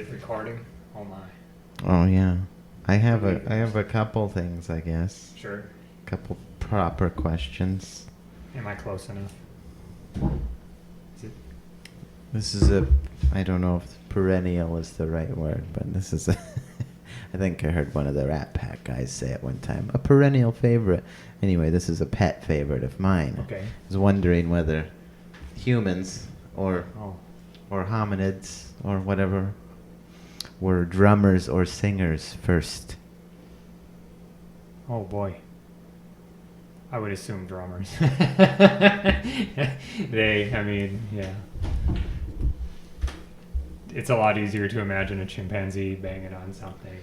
it recording? Oh my. Oh yeah, I have a couple things, I guess. Sure. Couple proper questions. Am I close enough? Is it? This is I don't know if perennial is the right word, but this is I think I heard one of the Rat Pack guys say it one time. A perennial favorite. Anyway, this is a pet favorite of mine. Okay. I was wondering whether humans or Oh. hominids or whatever were drummers or singers first. Oh boy. I would assume drummers. Yeah. It's a lot easier to imagine a chimpanzee banging on something.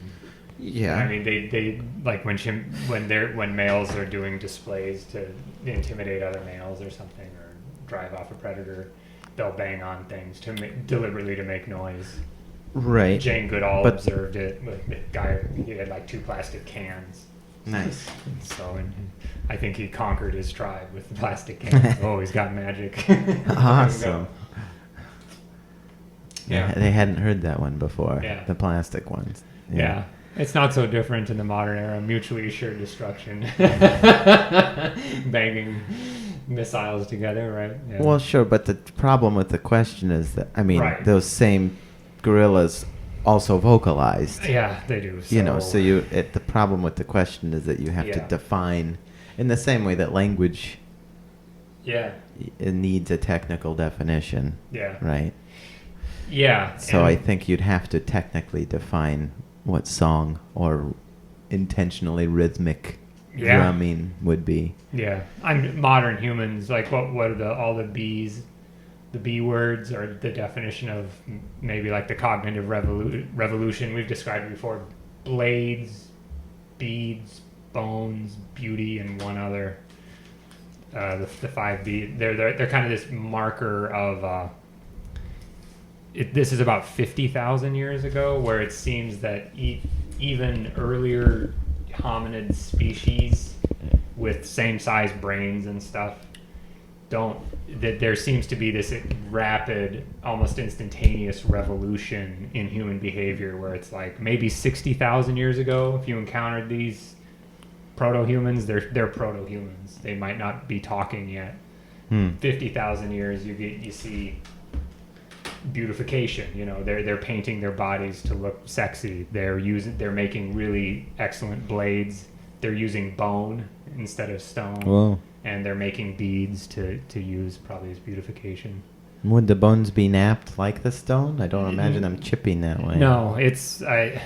Yeah. I mean, they like when males are doing displays to intimidate other males or something, or drive off a predator, they'll bang on things deliberately to make noise. Right. Jane Goodall But- observed it with the guy. He had like 2 plastic cans. Nice. So, and I think he conquered his tribe with the plastic cans. Oh, he's got magic. Awesome. Yeah. They hadn't heard that one before. Yeah. The plastic ones. Yeah. It's not so different in the modern era. Mutually assured destruction. Banging missiles together, right? Yeah. Well, sure, but the problem with the question is that, I mean, Right. those same gorillas also vocalized. Yeah, they do. So the problem with the question is that you have to Yeah. define, in the same way that language Yeah. it needs a technical definition, Yeah. right? Yeah. So I think you'd have to technically define what song or intentionally rhythmic Yeah. drumming would be. Yeah. Modern humans, like what are all the B's, the B words, or the definition of maybe like the cognitive revolution we've described before: blades, beads, bones, beauty, and one other. The 5B. They're kind of this marker of. This is about 50,000 years ago, where it seems that even earlier hominid species with same size brains and stuff that there seems to be this rapid, almost instantaneous revolution in human behavior, where it's like maybe 60,000 years ago, if you encountered these proto-humans, they're proto-humans. They might not be talking yet. 50,000 years, you see beautification. They're painting their bodies to look sexy. They're making really excellent blades. They're using bone instead of stone. Whoa. And they're making beads to use probably as beautification. Would the bones be napped like the stone? I don't imagine them chipping that way. No, it's I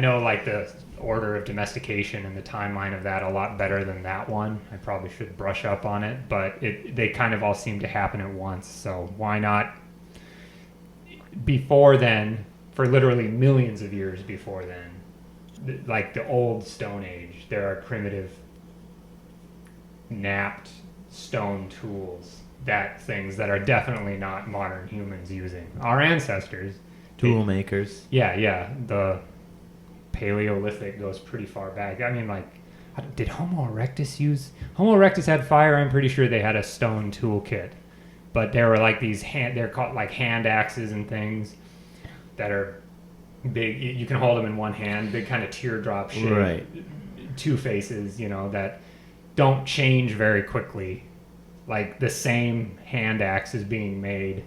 know like the order of domestication and the timeline of that a lot better than that one. I probably should brush up on it, but they kind of all seem to happen at once. So why not before then, for literally millions of years before then, like the old Stone Age, there are primitive napped stone tools, things that are definitely not modern humans using. Our ancestors, Tool makers. yeah, the Paleolithic goes pretty far back. I mean, like, did Homo erectus had fire? I'm pretty sure they had a stone toolkit, but there were like they're called like hand axes and things that are big. You can hold them in one hand, big kind of teardrop shape, Right. 2 faces, that don't change very quickly. Like the same hand axe is being made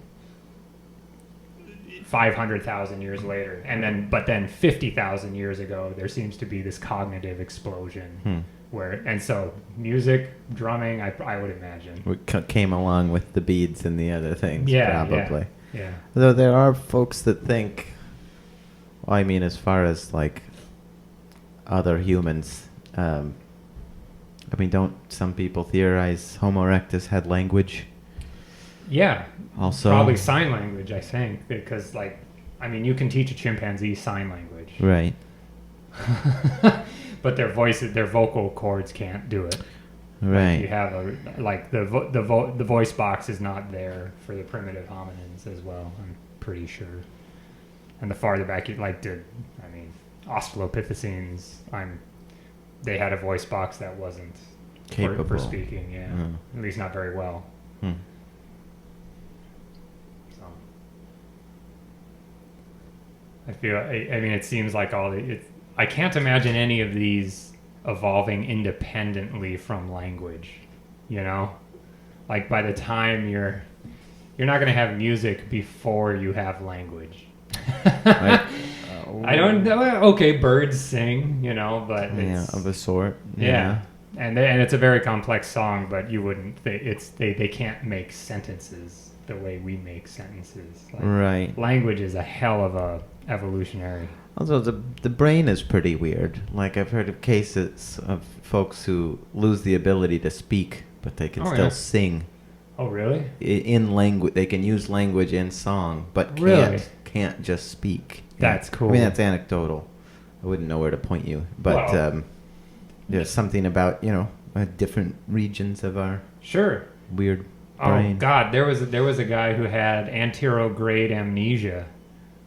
500,000 years later, but then 50,000 years ago, there seems to be this cognitive explosion so music, drumming, I would imagine. Came along with the beads and the other things, probably. Yeah. Though there are folks that think, well, I mean, as far as like other humans, I mean, don't some people theorize Homo erectus had language? Yeah. Also, Probably sign language, I think, because you can teach a chimpanzee sign language. Right. But their vocal cords can't do it. Right. You have the voice box is not there for the primitive hominins as well, I'm pretty sure. And the farther back Australopithecines, they had a voice box that wasn't Capable for speaking, yeah. At least not very well. Hmm. So I mean, it seems like I can't imagine any of these evolving independently from language, you know? Like by the time you're not going to have music before you have language. Right. I don't know. Okay, birds sing, you know, but it's, of a sort. yeah. And it's a very complex song, but you wouldn't. They can't make sentences the way we make sentences. Like, Right. language is a hell of a evolutionary. Also, the brain is pretty weird. Like I've heard of cases of folks who lose the ability to speak, but they can Oh, still yeah. sing Oh, really? in language. They can use language in song, but Really? can't just speak. That's cool. I mean, that's anecdotal. I wouldn't know where to point you, but Well- there's something about different regions of our Sure. weird Oh brain. God, there was a guy who had anterograde amnesia,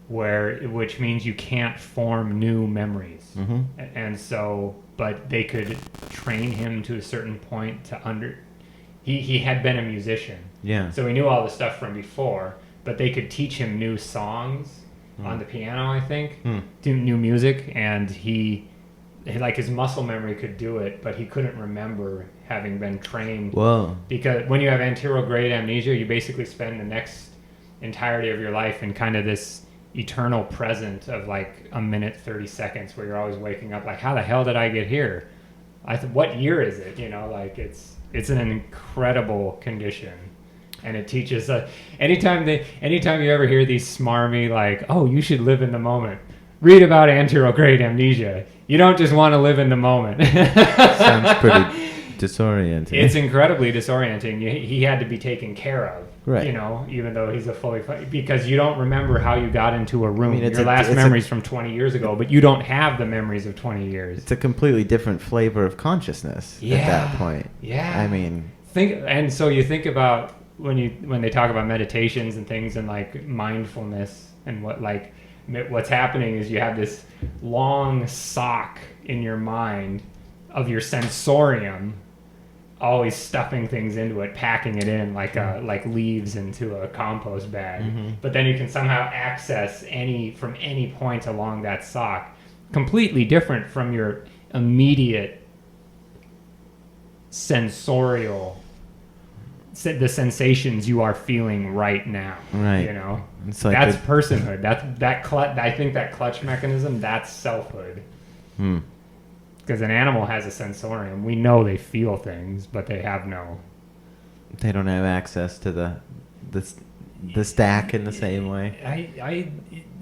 which means you can't form new memories. Mm-hmm. And so, but they could train him to a certain point to he had been a musician, Yeah. so he knew all the stuff from before, but they could teach him new songs on the piano, I think, do new music, and he like his muscle memory could do it, but he couldn't remember having been trained. Whoa. Because when you have anterograde amnesia, you basically spend the next entirety of your life in kind of this eternal present of like a minute 30 seconds where you're always waking up like, how the hell did I get here? What year is it? You know, like it's an incredible condition. And it teaches anytime you ever hear these smarmy like, oh, you should live in the moment, read about anterograde amnesia. You don't just want to live in the moment. Sounds pretty disorienting. It's incredibly disorienting. He had to be taken care of, Right. You know, even though he's because you don't remember how you got into a room. I mean, it's Your a- last it's a- memories from 20 years ago, but you don't have the memories of 20 years. It's a completely different flavor of consciousness at that point. Yeah. I mean, And so you think about when they talk about meditations and things and like mindfulness and what's happening is you have this long sock in your mind of your sensorium, always stuffing things into it, packing it in like leaves into a compost bag. Mm-hmm. But then you can somehow access from any point along that sock, completely different from your immediate sensorial, the sensations you are feeling right now. Right. You know, it's like that's personhood. I think that clutch mechanism, that's selfhood. Because an animal has a sensorium. We know they feel things, but they have no. they don't have access to the stack in the same way. I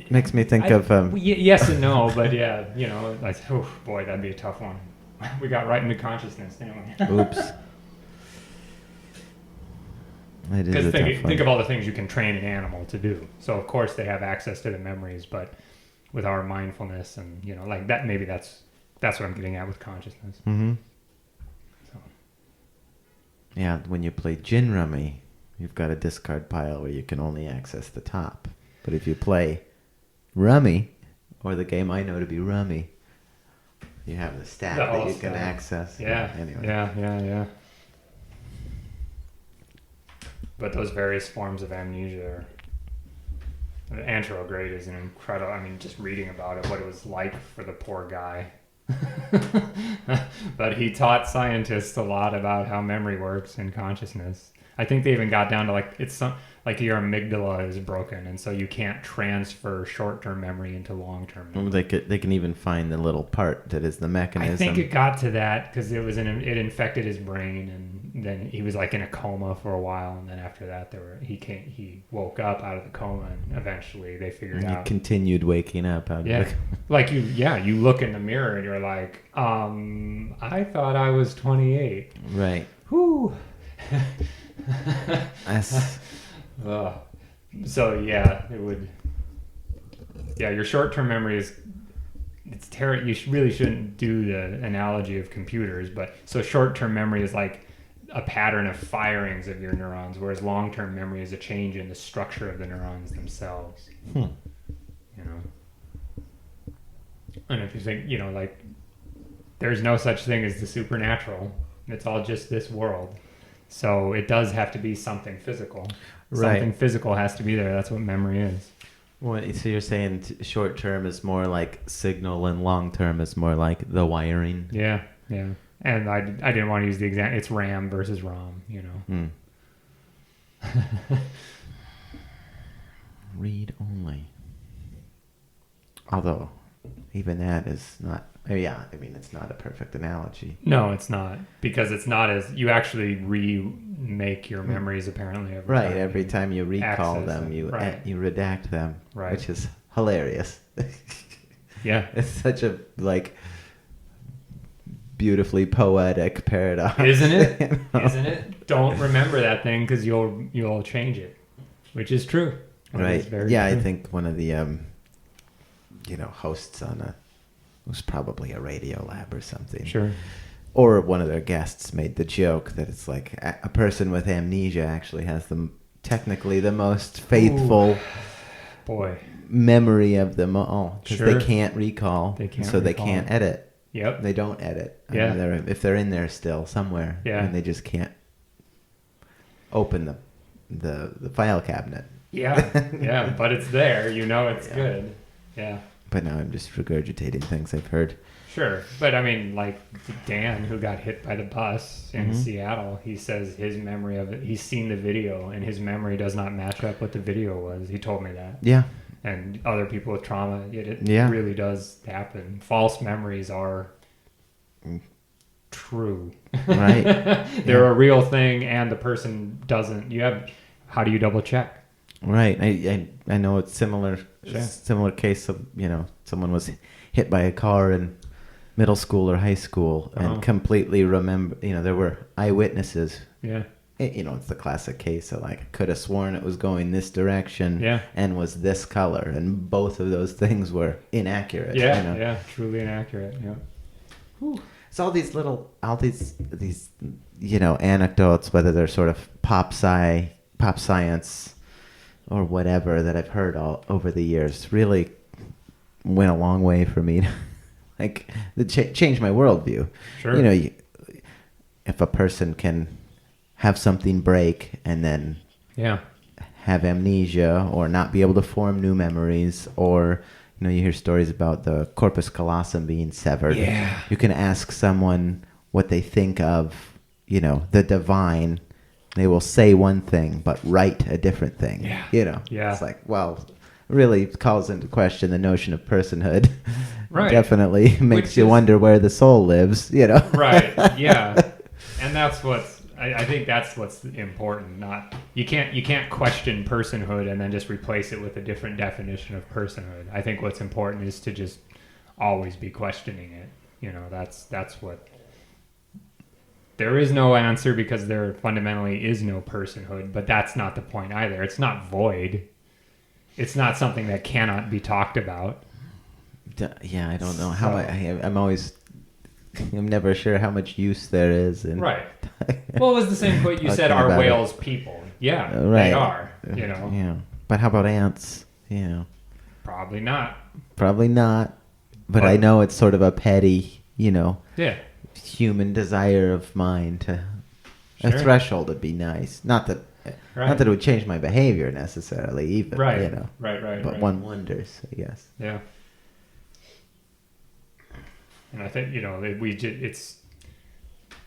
Makes me think of yes and no, but yeah, you know, like, oh boy, that'd be a tough one. We got right into consciousness, didn't we? oops. It is Because a tough one. think of all the things you can train an animal to do. So of course they have access to the memories, but with our mindfulness and like that, maybe that's what I'm getting at with consciousness. Mm-hmm. So. Yeah, when you play gin rummy, you've got a discard pile where you can only access the top. But if you play rummy, or the game I know to be rummy, you have the stack The that whole you can stack. access. Yeah. Anyway. Yeah. But those various forms of amnesia anterograde is an incredible. I mean, just reading about it, what it was like for the poor guy. But he taught scientists a lot about how memory works and consciousness. I think they even got down to like your amygdala is broken, and so you can't transfer short-term memory into long-term memory. Well, they can even find the little part that is the mechanism. I think it got to that because it infected his brain, and then he was like in a coma for a while, and then after that he woke up out of the coma, and eventually they figured And you out. continued waking up out Yeah, of the... like you look in the mirror and you're like, I thought I was 28. Right. Whew. That's... Ugh. So yeah, it would. Yeah, your short-term memory it's terrible. You really shouldn't do the analogy of computers, but so short-term memory is like a pattern of firings of your neurons, whereas long-term memory is a change in the structure of the neurons themselves. You know. And if you think, like, there's no such thing as the supernatural. It's all just this world. So it does have to be something physical. Right. Something physical has to be there. That's what memory is. So you're saying short term is more like signal and long term is more like the wiring? Yeah, yeah. And I didn't want to use the example. It's RAM versus ROM, you know. Read only. Although, even that is not. Yeah, I mean, it's not a perfect analogy. No, it's not, because it's not as you actually remake your memories apparently every time you recall them, you redact them, which is hilarious. Yeah, it's such a beautifully poetic paradox, isn't it? You know? Isn't it? Don't remember that thing because you'll change it, which is true. Right? Very true. True. I think one of the hosts on it was probably a Radio Lab or something. Sure. Or one of their guests made the joke that it's like a person with amnesia actually has technically the most faithful memory of them all, because they can't recall, they can't edit. Yep. They don't edit. Yeah. I mean, if they're in there still somewhere, and they just can't open the file cabinet. Yeah, yeah, but it's there. You know it's good. Yeah. But now I'm just regurgitating things I've heard. Sure. But I mean, like Dan, who got hit by the bus in Seattle, he says his memory of it, he's seen the video, and his memory does not match up what the video was. He told me that. Yeah. And other people with trauma, it really does happen. False memories are true. Right. They're a real thing, and the person doesn't. How do you double check? Right. I know it's similar case of, someone was hit by a car in middle school or high school and completely remember, there were eyewitnesses. Yeah. It's the classic case of could have sworn it was going this direction and was this color, and both of those things were inaccurate. Yeah. Yeah. Truly inaccurate. Yeah. Whew. It's all these anecdotes, whether they're sort of pop science or whatever, that I've heard all over the years, really went a long way for me to change my worldview. Sure. If a person can have something break and then have amnesia or not be able to form new memories, or you hear stories about the corpus callosum being severed. Yeah. You can ask someone what they think of, the divine. They will say one thing but write a different thing. Yeah. Yeah. It's really calls into question the notion of personhood. Right. Definitely makes you wonder where the soul lives, Right. Yeah. And that's I think that's what's important. You can't question personhood and then just replace it with a different definition of personhood. I think what's important is to just always be questioning it. That's what. There is no answer because there fundamentally is no personhood, but that's not the point either. It's not void. It's not something that cannot be talked about. Yeah, I don't know how I'm never sure how much use there is. Right. Well, it was the same point you said, are whales people? Yeah, they are, Yeah. But how about ants? Probably not. But I know it's sort of a petty, human desire of mine to a threshold would be nice. Not that it would change my behavior necessarily, even. Right. Right. But one wonders, I guess. Yeah. And I think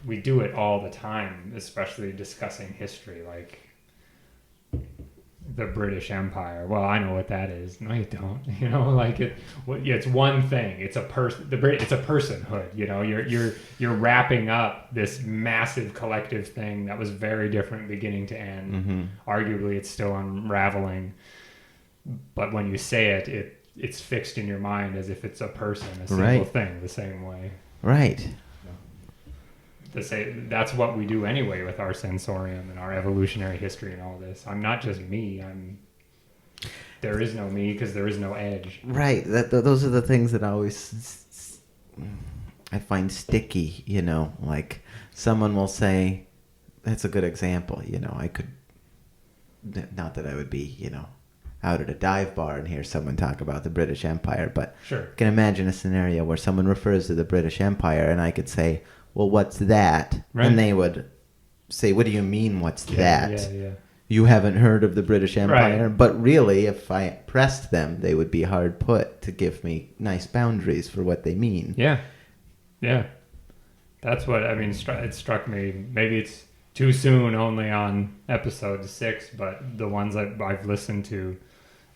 we do it all the time, especially discussing history, like the British Empire. Well, I know what that is. No, you don't. It's one thing. It's a person. It's a personhood. You're wrapping up this massive collective thing that was very different beginning to end. Mm-hmm. Arguably, it's still unraveling. But when you say it, it's fixed in your mind as if it's a person, a single thing, the same way. Right. That's what we do anyway with our sensorium and our evolutionary history and all this. I'm not just me. There is no me because there is no edge. Right. Those are the things that I find sticky. Like someone will say, that's a good example. I could, not that I would be, out at a dive bar and hear someone talk about the British Empire, but I can imagine a scenario where someone refers to the British Empire and I could say, well, what's that? Right. And they would say, what do you mean, what's that? Yeah. you haven't heard of the British Empire. Right. But really, if I pressed them, they would be hard put to give me nice boundaries for what they mean. Yeah. Yeah. That's what, I mean, it struck me. Maybe it's too soon only on episode 6, but the ones that I've listened to,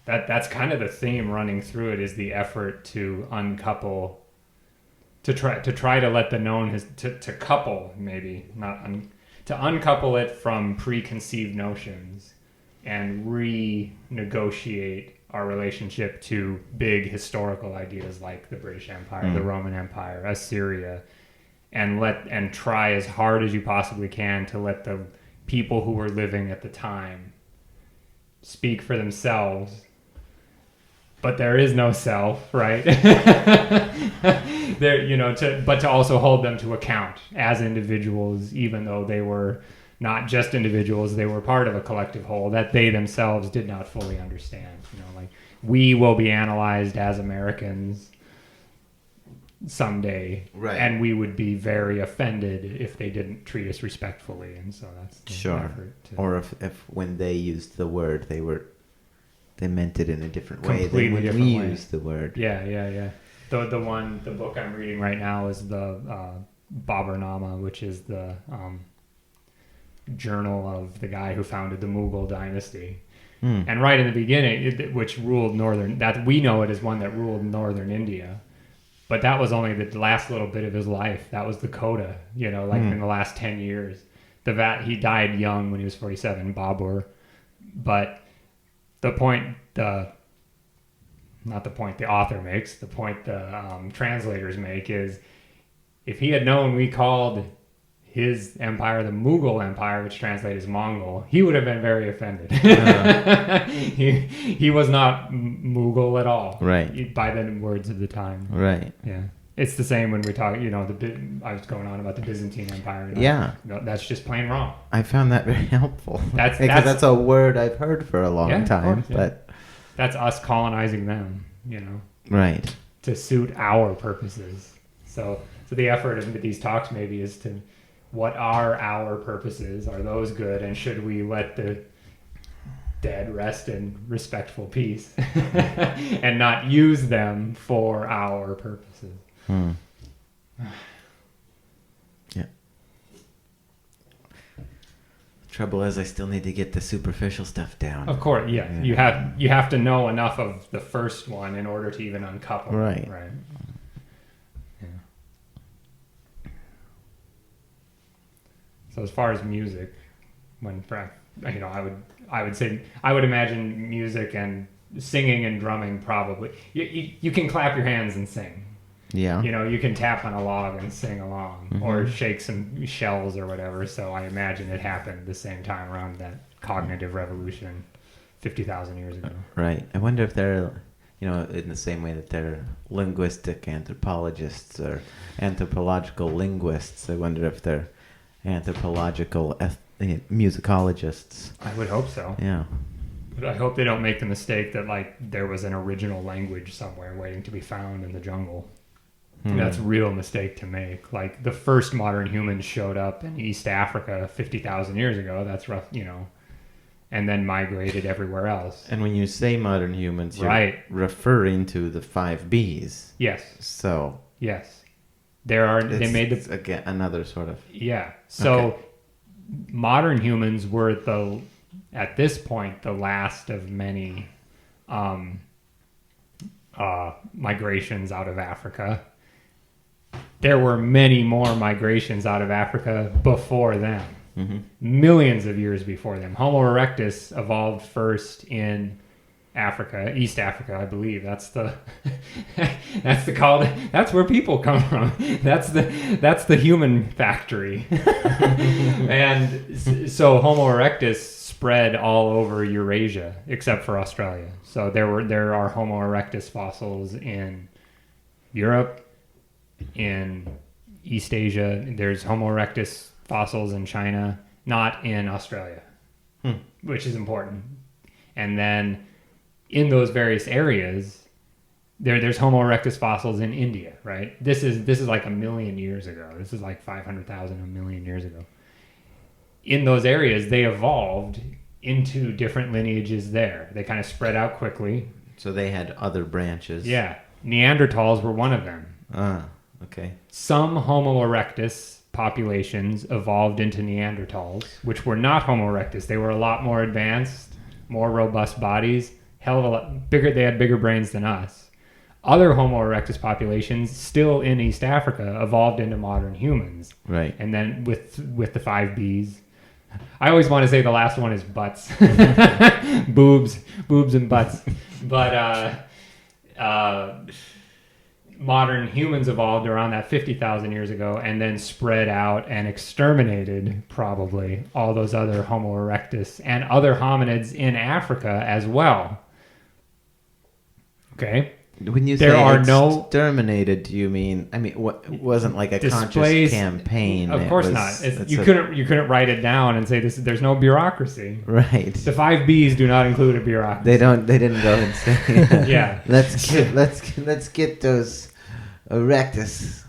that's kind of the theme running through it, is the effort to uncouple, to try to let the known, to couple, maybe, to uncouple it from preconceived notions and renegotiate our relationship to big historical ideas like the British Empire, the Roman Empire, Assyria, and try as hard as you possibly can to let the people who were living at the time speak for themselves. But there is no self, right? But to also hold them to account as individuals, even though they were not just individuals, they were part of a collective whole that they themselves did not fully understand. Like, we will be analyzed as Americans someday, right? And we would be very offended if they didn't treat us respectfully, and so that's the effort or if when they used the word, they meant it in a different way completely than when we use the word. Yeah. The book I'm reading right now is the Baburnama, which is the journal of the guy who founded the Mughal dynasty. And right in the beginning, which ruled that we know it as one that ruled northern India, but that was only the last little bit of his life. That was the coda, in the last 10 years. He died young when he was 47, Babur. But the point the author makes, the point the translators make is, if he had known we called his empire the Mughal Empire, which translates as Mongol, he would have been very offended. He was not Mughal at all, right? By the words of the time, right? Yeah, it's the same when we talk. I was going on about the Byzantine Empire. That's just plain wrong. I found that very helpful. That's a word I've heard for a long time, course, but that's us colonizing them, right, to suit our purposes. So the effort of these talks maybe is to, what are our purposes? Are those good? And should we let the dead rest in respectful peace and not use them for our purposes? Yeah. Trouble is, I still need to get the superficial stuff down. Of course, yeah. You have to know enough of the first one in order to even uncouple. Right. Yeah. So as far as music, I would imagine music and singing and drumming probably. You can clap your hands and sing. Yeah. You can tap on a log and sing along, or shake some shells or whatever. So I imagine it happened the same time around that cognitive revolution 50,000 years ago. Right. I wonder if they're, in the same way that they're linguistic anthropologists or anthropological linguists, I wonder if they're anthropological musicologists. I would hope so. Yeah. But I hope they don't make the mistake that there was an original language somewhere waiting to be found in the jungle. That's a real mistake to make. Like, the first modern humans showed up in East Africa 50,000 years ago. That's rough, and then migrated everywhere else. And when you say modern humans, you're referring to the 5 Bs. Yes. So. Yes. They made the... Again, another sort of... Yeah. So modern humans were at this point, the last of many migrations out of Africa. There were many more migrations out of Africa before them. Millions of years before them. Homo erectus evolved first in Africa, East Africa, I believe. That's where people come from. That's the human factory. And so Homo erectus spread all over Eurasia except for Australia. So there are Homo erectus fossils in Europe, in East Asia. There's Homo erectus fossils in China, not in Australia, which is important. And then in those various areas, there's Homo erectus fossils in India, right? This is like 1 million years ago. This is like 500,000, 1 million years ago. In those areas, they evolved into different lineages there. They kind of spread out quickly. So they had other branches. Yeah. Neanderthals were one of them. Ah, okay. Some Homo erectus populations evolved into Neanderthals, which were not Homo erectus. They were a lot more advanced, more robust bodies, hell of a lot bigger. They had bigger brains than us. Other Homo erectus populations, still in East Africa, evolved into modern humans. Right. And then with the 5 Bs, I always want to say the last one is butts, boobs and butts. But modern humans evolved around that 50,000 years ago, and then spread out and exterminated probably all those other Homo erectus and other hominids in Africa as well. Okay. When you There say are no- exterminated, do you mean? I mean, what it wasn't like a conscious Displaced- campaign. Of it course was- not. it's You couldn't write it down and say there's no bureaucracy. Right. The 5 Bs do not include a bureaucracy. They don't. They didn't go and say. Yeah. Let's get those erectus.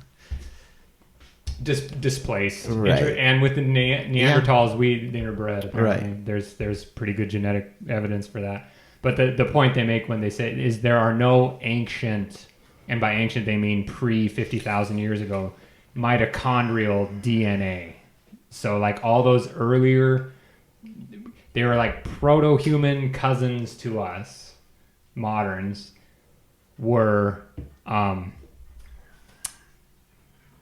Displaced. Right. And with the Neanderthals, we interbred. Apparently. Right. There's pretty good genetic evidence for that. But the point they make when they say is there are no ancient, and by ancient they mean pre 50,000 years ago, mitochondrial DNA. So like all those earlier, they were like proto-human cousins to us, moderns, were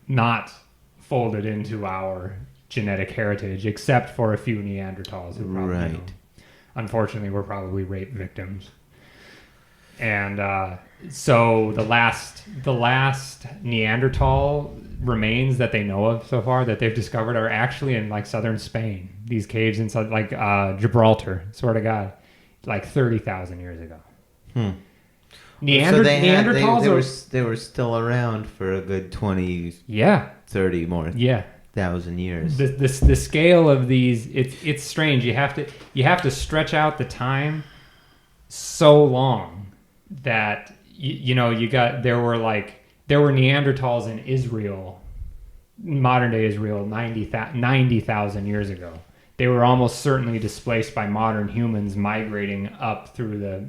not folded into our genetic heritage, except for a few Neanderthals. Who probably Right. know. Unfortunately, we're probably rape victims. And so the last Neanderthal remains that they know of so far that they've discovered are actually in like southern Spain. These caves inside like Gibraltar, swear to God, like 30,000 years ago. So Neanderthals they were still around for a good 20, yeah, 30 more yeah. thousand years. The scale of these, it's strange. You have to stretch out the time so long that there were Neanderthals in Israel, modern day Israel, 90,000 years ago. They were almost certainly displaced by modern humans migrating up through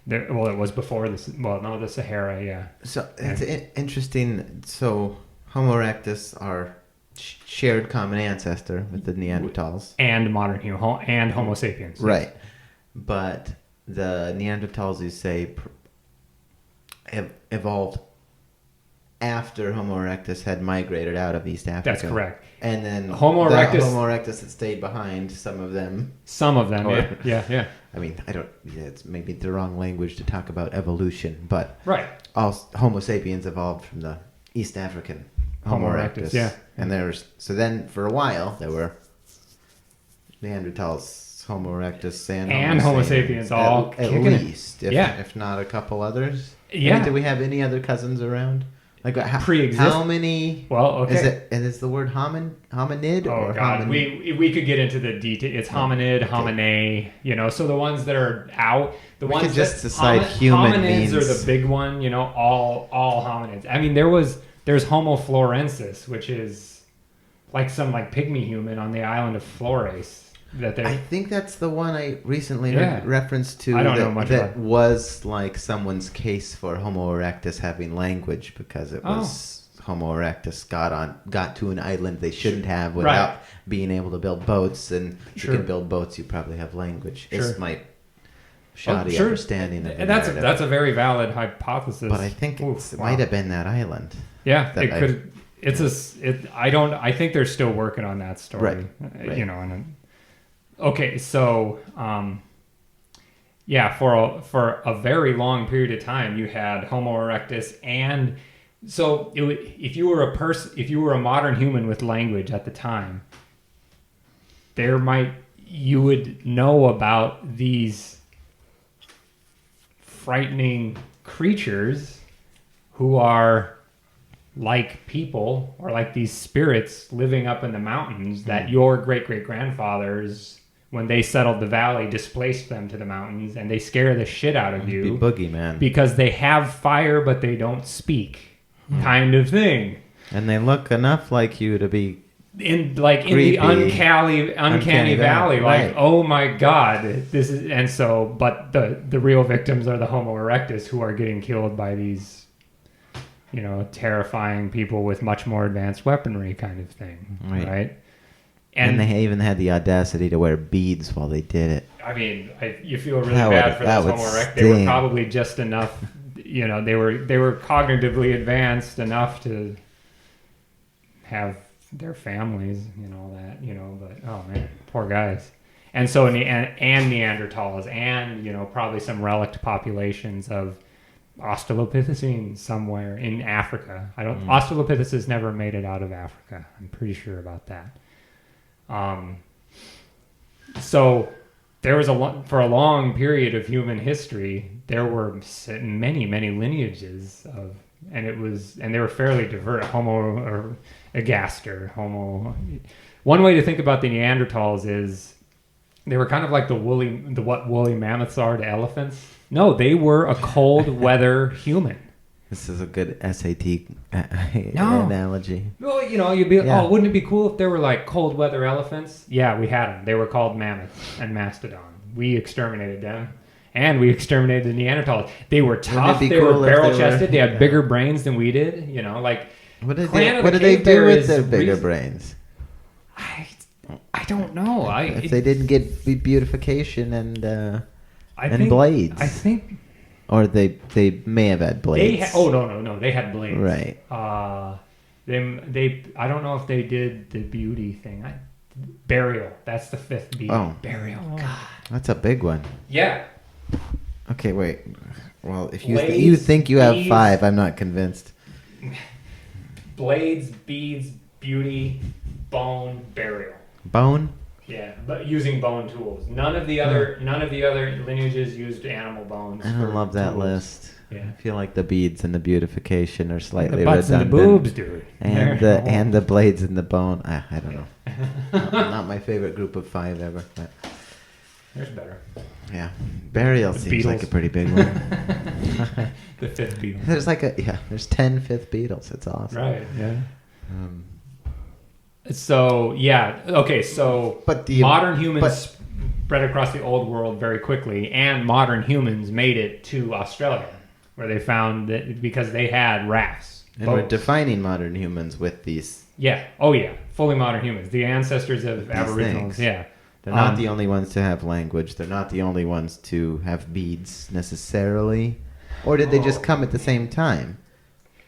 it was before the Sahara, yeah. So it's interesting. So Homo erectus are shared common ancestor with the Neanderthals And modern human and Homo sapiens. right? But the Neanderthals, you say, have evolved after Homo erectus had migrated out of East Africa. That's correct. And then Homo the erectus- Homo erectus that stayed behind, some of them. Some of them, Or- yeah. I mean, it's maybe the wrong language to talk about evolution, but Right. all Homo sapiens evolved from the East African Homo erectus. yeah. And so then for a while there were Neanderthals, Homo erectus, and Homo sapiens all at kicking it. least, Yeah. if not a couple others. Yeah. I mean, do we have any other cousins around? Like Pre-exist- how many? Well, okay. Is the word hominid Oh or God, homin? we could get into the detail. It's hominid, homine. So the ones that are out, the We ones could just that decide human hominids are means- the big one. All hominids. I mean, there's Homo florensis, which is like some like pygmy human on the island of Flores. That I they think that's the one I recently Yeah. heard reference to. I don't know much that about it. was like someone's case for Homo erectus having language because it was Homo erectus got to an island they shouldn't have without Right. being able to build boats, and if Sure. you can build boats, you probably have language. Sure. It's my shoddy sure. understanding of the And that's narrative. a very valid hypothesis. But I think Oof, it wow. might have been that island. Yeah, that it could. I think they're still working on that story. Right. Okay, so for a very long period of time, you had Homo erectus, and so if you were a modern human with language at the time, you would know about these frightening creatures who are like people or like these spirits living up in the mountains that your great-great-grandfathers, when they settled the valley, displaced them to the mountains, and they scare the shit out of you Be boogeyman. because they have fire but they don't speak, kind of thing. And they look enough like you to be in the Creepy. uncanny valley, like, right. oh my god, this is. And so, but the real victims are the Homo erectus, who are getting killed by these, terrifying people with much more advanced weaponry, kind of thing, right? And they even had the audacity to wear beads while they did it. I mean, you feel really That bad would- for that those would Homo erectus. They were sting. probably just enough, they were cognitively advanced enough to have their families, but oh man, poor guys. And so, and Neanderthals, and probably some relict populations of Australopithecines somewhere in Africa. Australopithecus never made it out of Africa. I'm pretty sure about that. So there was for a long period of human history, there were many, many lineages and they were fairly diverse. Homo or Agaster, Homo. One way to think about the Neanderthals is they were kind of like what woolly mammoths are to elephants. No, they were a cold weather human. This is a good SAT analogy. Well, you'd be, Yeah. oh, wouldn't it be cool if there were like cold weather elephants? Yeah, we had them. They were called mammoths and mastodon. We exterminated them. And we exterminated the Neanderthals. They were tough. be They cool were if they barrel chested. were- They had yeah. bigger brains than we did. Like What did Clan they, of what the did they Cave Bear do with is their bigger reason- brains? I don't know. If they didn't get beautification and think, blades. I think Or they may have had blades. no. They had blades. Right. They I don't know if they did the beauty thing. Burial. That's the fifth beat. Oh. Burial. God. That's a big one. Yeah. Okay, wait. Well, if Blades, you think you have beads. 5, I'm not convinced. Blades, beads, beauty, bone, burial. Bone? Yeah, but using bone tools. None of the other lineages used animal bones. I don't for love that tools. list. Yeah. I feel like the beads and the beautification are slightly The butts redundant. and the boobs, dude. And the blades and the bone. I don't know. Not my favorite group of 5 ever. But There's better. yeah, burial The seems like Beatles. a pretty big one. The fifth beetle. There's 10 fifth Beatles. It's awesome. Right. Yeah. Um, So yeah. Okay. So But modern humans spread across the old world very quickly, and modern humans made it to Australia, where they found that because they had rafts. and we're boats. defining modern humans with these. Yeah. Oh yeah. Fully modern humans. The ancestors of These Aboriginals. things. Yeah. They're not the only ones to have language. They're not the only ones to have beads necessarily. Or did they just come at the same time?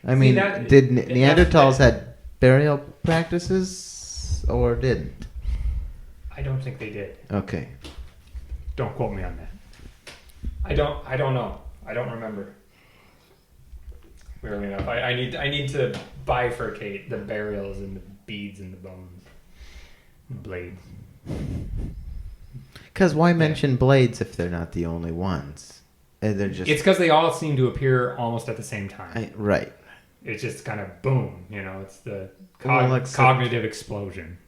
I mean, that- did that's- Neanderthals had burial practices or didn't? I don't think they did. Okay. Don't quote me on that. I don't know. I don't remember. Weirdly enough, I need to bifurcate the burials and the beads and the bones, and blades. Because why mention blades if they're not the only ones? They're just It's because they all seem to appear almost at the same time. right. It's just kind of boom. It's the Well, except- cognitive explosion.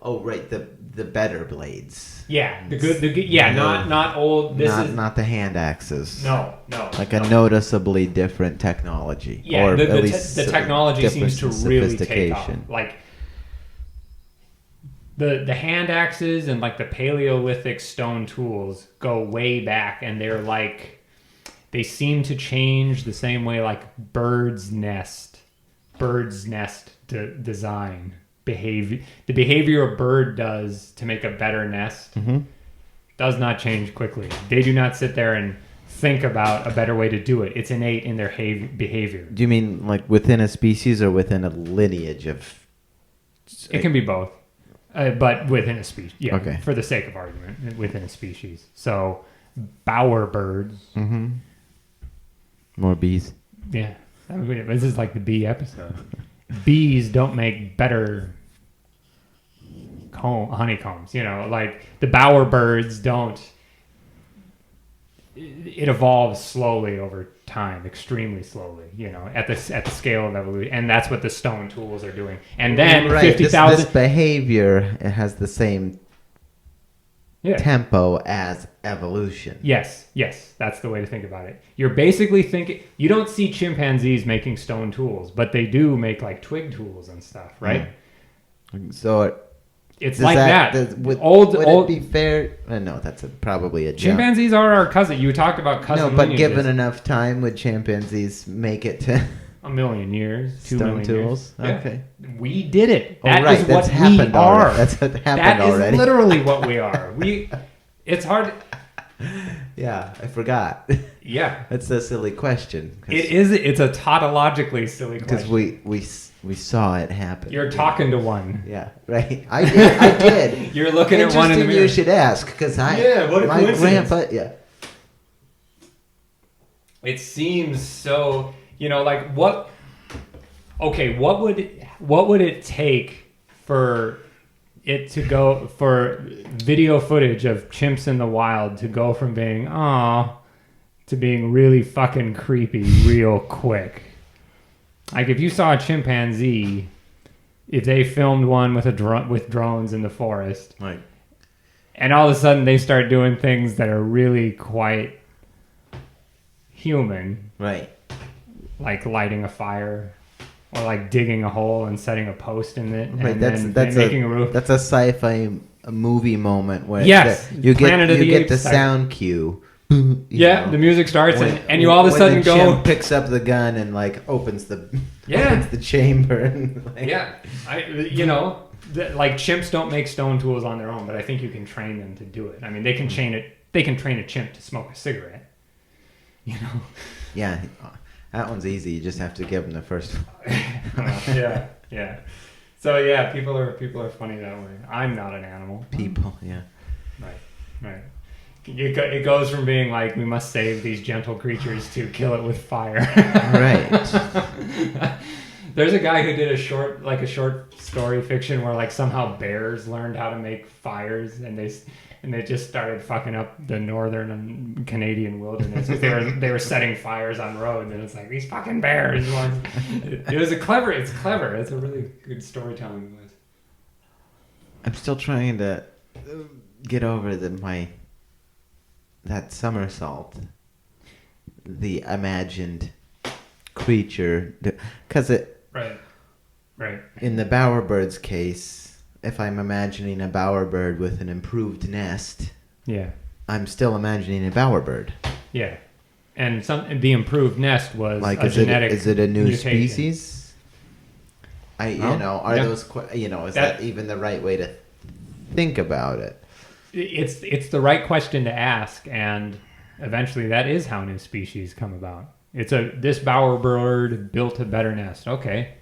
Oh, right. The better blades. Yeah, the good. Yeah, not old. This is not the hand axes. no. Like a noticeably different technology. Yeah, or the at least technology seems to difference in really take off. sophistication. Like the hand axes and like the Paleolithic stone tools go way back, and they seem to change the same way like bird's nest design behavior. The behavior a bird does to make a better nest does not change quickly. They do not sit there and think about a better way to do it. It's innate in their behavior. Do you mean like within a species or within a lineage of? It can be both, but within a species. Yeah, Okay. for the sake of argument, within a species. So, bowerbirds. Mm-hmm. More bees. Yeah, this is like the bee episode. Bees don't make better honeycombs. Like the bowerbirds don't. It evolves slowly over time, extremely slowly. At the scale of evolution, and that's what the stone tools are doing. And then right. 50,000. This behavior it has the same Yeah. tempo as evolution. Yes, that's the way to think about it. You're basically thinking you don't see chimpanzees making stone tools, but they do make like twig tools and stuff, right? So It's does like that. would old it be fair? No, that's probably a jump. chimpanzees are our cousin. You talked about cousin. No, but lineages. given enough time, would chimpanzees make it to 1,000,000 years, 2 stone million tools? years. Yeah. Okay. We did it. Oh, That right. is That's what happened we are. already. That's what happened That is already. literally what we are. It's hard. Yeah, I forgot. Yeah. That's a silly question. It is. It's a tautologically silly Because question. we saw it happen. You're talking to one. Yeah, right. I did. You're looking at one in the Interesting mirror. you should ask, because what a my coincidence. grandpa, yeah. It seems so. Like what? Okay, what would it take for it to go for video footage of chimps in the wild to go from being to being really fucking creepy real quick? Like if you saw a chimpanzee, if they filmed one with with drones in the forest, Right. and all of a sudden they start doing things that are really quite human, Right. like lighting a fire or like digging a hole and setting a post in it, Right. and That's then making a roof. That's a sci-fi movie moment where Yes, you get Planet of the the Apes type. sound cue. Yeah, the music starts, and you all of a when sudden the go, chimp picks up the gun and like opens the chamber. And, like, yeah, like chimps don't make stone tools on their own, but I think you can train them to do it. I mean, they can train it. They can train a chimp to smoke a cigarette. Yeah, that one's easy. You just have to give them the first one. Yeah. So yeah, people are funny that way. I'm not an animal. People, yeah. Right. It goes from being like we must save these gentle creatures to kill it with fire. Right. There's a guy who did a short story fiction where like somehow bears learned how to make fires and they just started fucking up the northern Canadian wilderness because they were setting fires on roads, and it's like these fucking bears. It's clever. It's a really good storytelling device. I'm still trying to get over that somersault, the imagined creature, because Right. in the bowerbird's case, if I'm imagining a bowerbird with an improved nest, Yeah. I'm still imagining a bowerbird. Yeah. And the improved nest was Like, a is genetic it a new mutation. species? Is That- that even the right way to think about it? It's the right question to ask, and eventually that is how new species come about. This bowerbird built a better nest. Okay.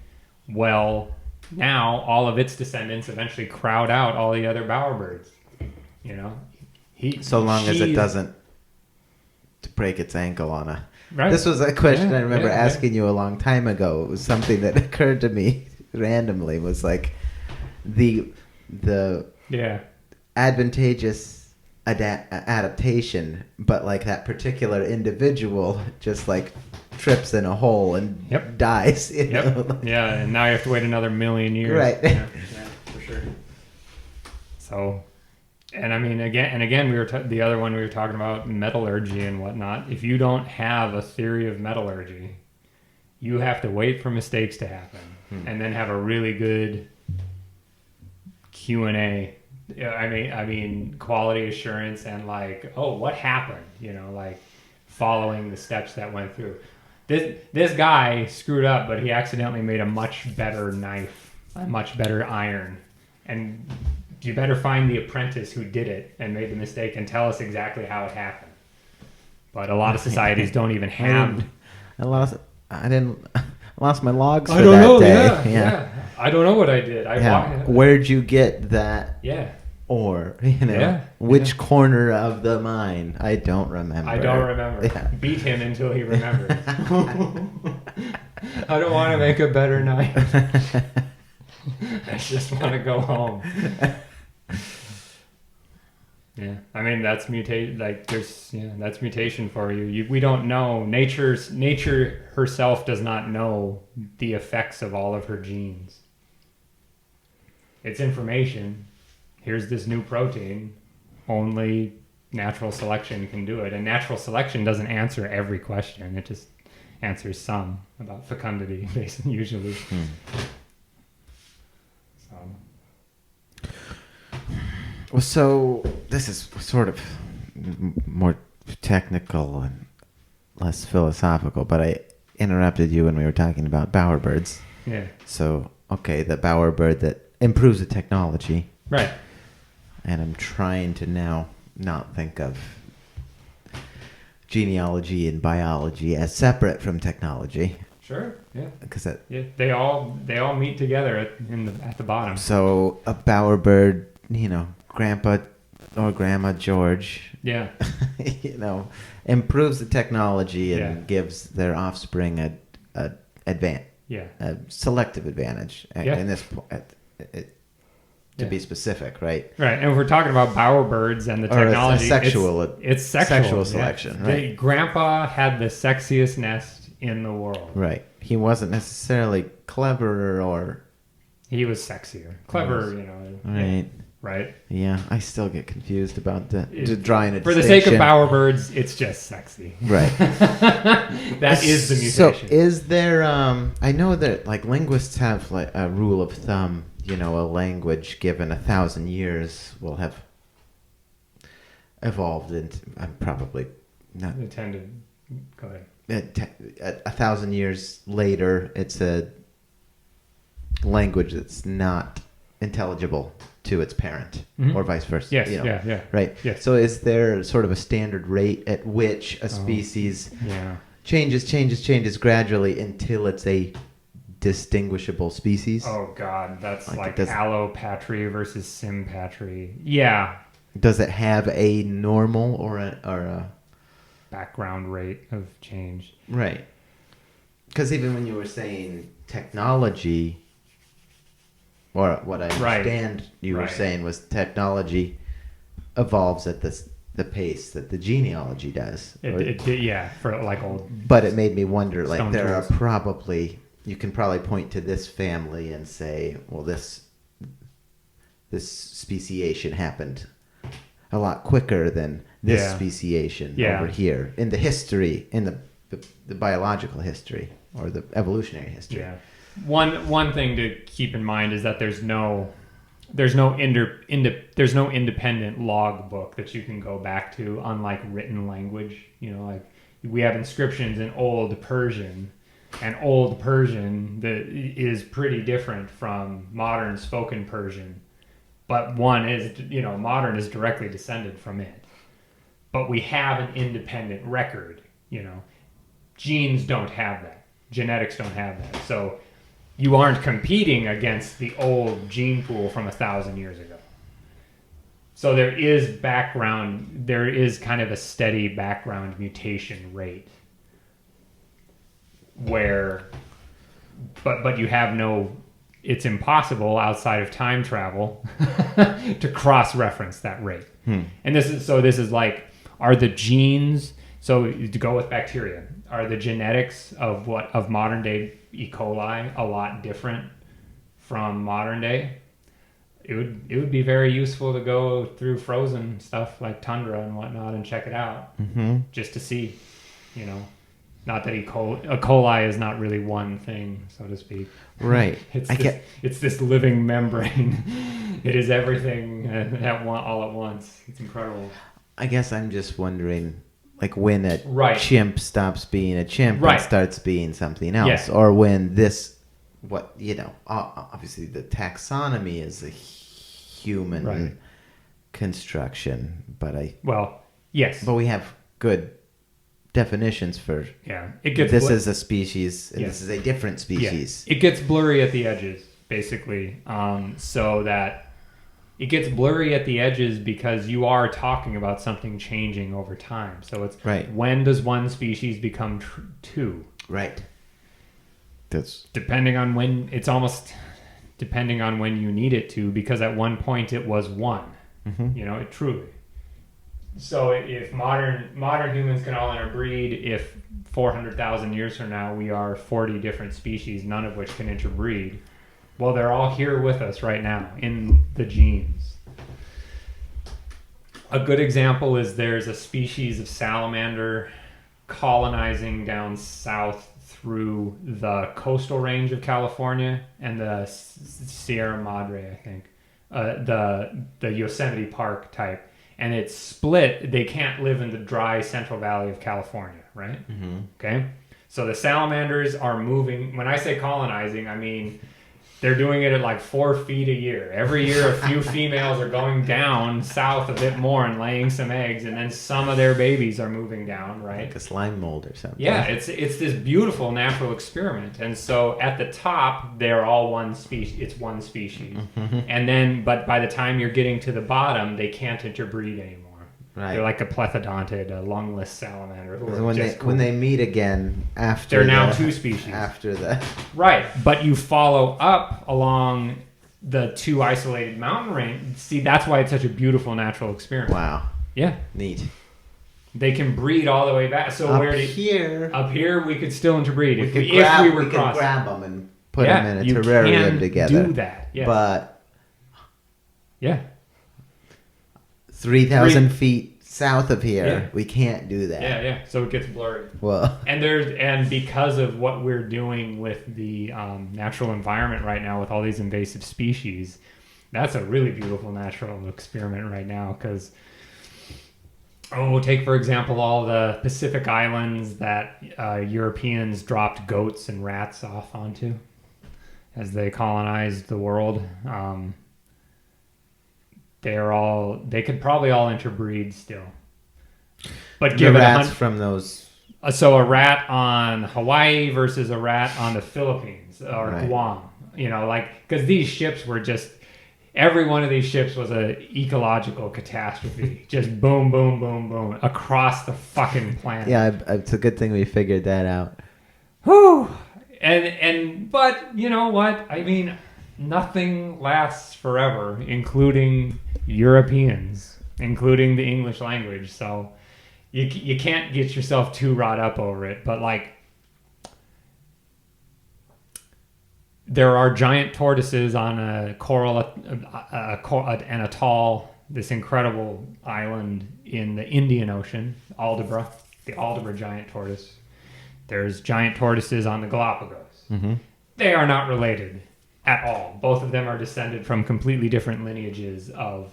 Well, now all of its descendants eventually crowd out all the other bowerbirds. So long as it doesn't to break its ankle on a... Right. This was a question I remember yeah. asking you a long time ago. It was something that occurred to me randomly. Was like the Yeah. advantageous adaptation, but like that particular individual just like trips in a hole and dies. You know? Yeah, and now you have to wait another 1,000,000 years. Right. Yeah, for sure. So, and I mean, again, we were the other one we were talking about metallurgy and whatnot. If you don't have a theory of metallurgy, you have to wait for mistakes to happen, and then have a really good Q&A. I mean, quality assurance and like, what happened? Like following the steps that went through. This guy screwed up, but he accidentally made a much better knife, a much better iron, and you better find the apprentice who did it and made the mistake and tell us exactly how it happened. But a lot of societies don't even have. I lost my logs for that day. Yeah. I don't know what I did. Where'd you get that? Yeah. Or, which corner of the mine? I don't remember. Yeah. Beat him until he remembers. I don't want to make a better knife. I just want to go home. Yeah, I mean that's mutation. Like that's mutation for you. We don't know. Nature herself does not know the effects of all of her genes. It's information. Here's this new protein. Only natural selection can do it, and natural selection doesn't answer every question. It just answers some about fecundity, usually. So, Well, so this is sort of more technical and less philosophical, but I interrupted you when we were talking about bowerbirds. Yeah. So, okay, the bowerbird that improves the technology, Right. and I'm trying to now not think of genealogy and biology as separate from technology, Sure. Yeah. because that. Yeah. They all meet together at the bottom. So a bowerbird, Grandpa or Grandma George, Yeah. improves the technology and Yeah. gives their offspring a Yeah. selective advantage. Yeah. In this to Yeah. be specific, right? Right, and if we're talking about bowerbirds and the Or a technology, sexual- it's sexual. sexual selection, right. Grandpa had the sexiest nest in the world. Right. He wasn't necessarily clever or He was sexier. Clever, right. Right? Yeah, I still get confused about the It- drawing a For the sake of distinction. bowerbirds, it's just sexy. Right. That is the So mutation. is there I know that like linguists have like a rule of thumb, a language given 1,000 years will have evolved into I'm probably not They tend to go ahead. 1,000 years later it's a language that's not intelligible to its parent Mhm. or vice versa. Yes, yeah. Right. Yes. So is there sort of a standard rate at which a species Yeah. changes gradually until it's a distinguishable species? Oh God, that's Like it like does- allopatry versus sympatry. Yeah. Does it have a normal or a Background rate of change. right? Because even when you were saying technology, or what I Right. understand you were Right. saying was technology evolves at the pace that the genealogy does. Yeah, for like old. But it made me wonder, like Stone there tools. are probably you can probably point to this family and say, well, this speciation happened a lot quicker than this Yeah. speciation Yeah. over here in the history, in the biological history or the evolutionary history. Yeah. One thing to keep in mind is that there's no independent log book that you can go back to, unlike written language. Like we have inscriptions in Old Persian, and Old Persian that is pretty different from modern spoken Persian. But one is, modern is directly descended from it. But we have an independent record. Genes don't have that. Genetics don't have that. So you aren't competing against the old gene pool from 1,000 years ago. So there is kind of a steady background mutation rate where, but you have no, it's impossible outside of time travel to cross-reference that rate. And this is like, are the genes, so to go with bacteria, are the genetics of modern day E. coli a lot different from modern day? It would be very useful to go through frozen stuff like tundra and whatnot and check it out, just to see, not that E. coli is not really one thing, so to speak. Right. It's this living membrane. It is everything all at once. It's incredible. I guess I'm just wondering, like when a Right. chimp stops being a chimp Right. and starts being something else, Yeah. or when obviously the taxonomy is a human Right. construction, but Yes. we have good definitions for Yeah. It gets this is a species and Yes. this is a different species. Yeah. It gets blurry at the edges, basically. So that it gets blurry at the edges because you are talking about something changing over time. So it's Right. when does one species become two? Right. That's Depending on when you need it to, because at one point it was one. It truly. So if modern humans can all interbreed, if 400,000 years from now we are 40 different species, none of which can interbreed, well, they're all here with us right now in the genes. A good example is there's a species of salamander colonizing down south through the coastal range of California and the Sierra Madre, I think. the Yosemite Park type, and it's split. They can't live in the dry Central Valley of California, right? Mm-hmm. Okay, so the salamanders are moving. When I say colonizing, I mean they're doing it at like 4 feet a year. Every year, a few females are going down south a bit more and laying some eggs, and then some of their babies are moving down, right? Like a slime mold or something. Yeah, it's this beautiful natural experiment. And so at the top, they're all one species. It's one species. Mm-hmm. And then, but by the time you're getting to the bottom, they can't interbreed anymore. Right. They're like a plethodontid, a lungless salamander. Who are When they just cool. when they meet again after They're now the- 2 species. after the Right, but you follow up along the 2 isolated mountain range. See, that's why it's such a beautiful natural experiment. wow, Yeah, neat. they can breed all the way back. So Up where did here up here we could still interbreed if we were we could crossing. grab them and put them in a you terrarium can together. do that. Yes. But yeah, 3,000 feet south of here, Yeah. we can't do that. yeah. So it gets blurry. Well, And because of what we're doing with the natural environment right now, with all these invasive species, that's a really beautiful natural experiment right now. Because take for example all the Pacific islands that Europeans dropped goats and rats off onto as they colonized the world. They could probably all interbreed still, but the give it rats from those. so a rat on Hawaii versus a rat on the Philippines or Right. Guam, because these ships were just, every one of these ships was a ecological catastrophe, just boom, boom, boom, boom across the fucking planet. Yeah, it's a good thing we figured that out. Whew. But you know what? I mean, nothing lasts forever, including Europeans, including the English language. So you can't get yourself too wrought up over it. But like, there are giant tortoises on a coral, an atoll, this incredible island in the Indian Ocean, Aldabra, the Aldabra giant tortoise. There's giant tortoises on the Galapagos. Mm-hmm. They are not related at all. Both of them are descended from completely different lineages of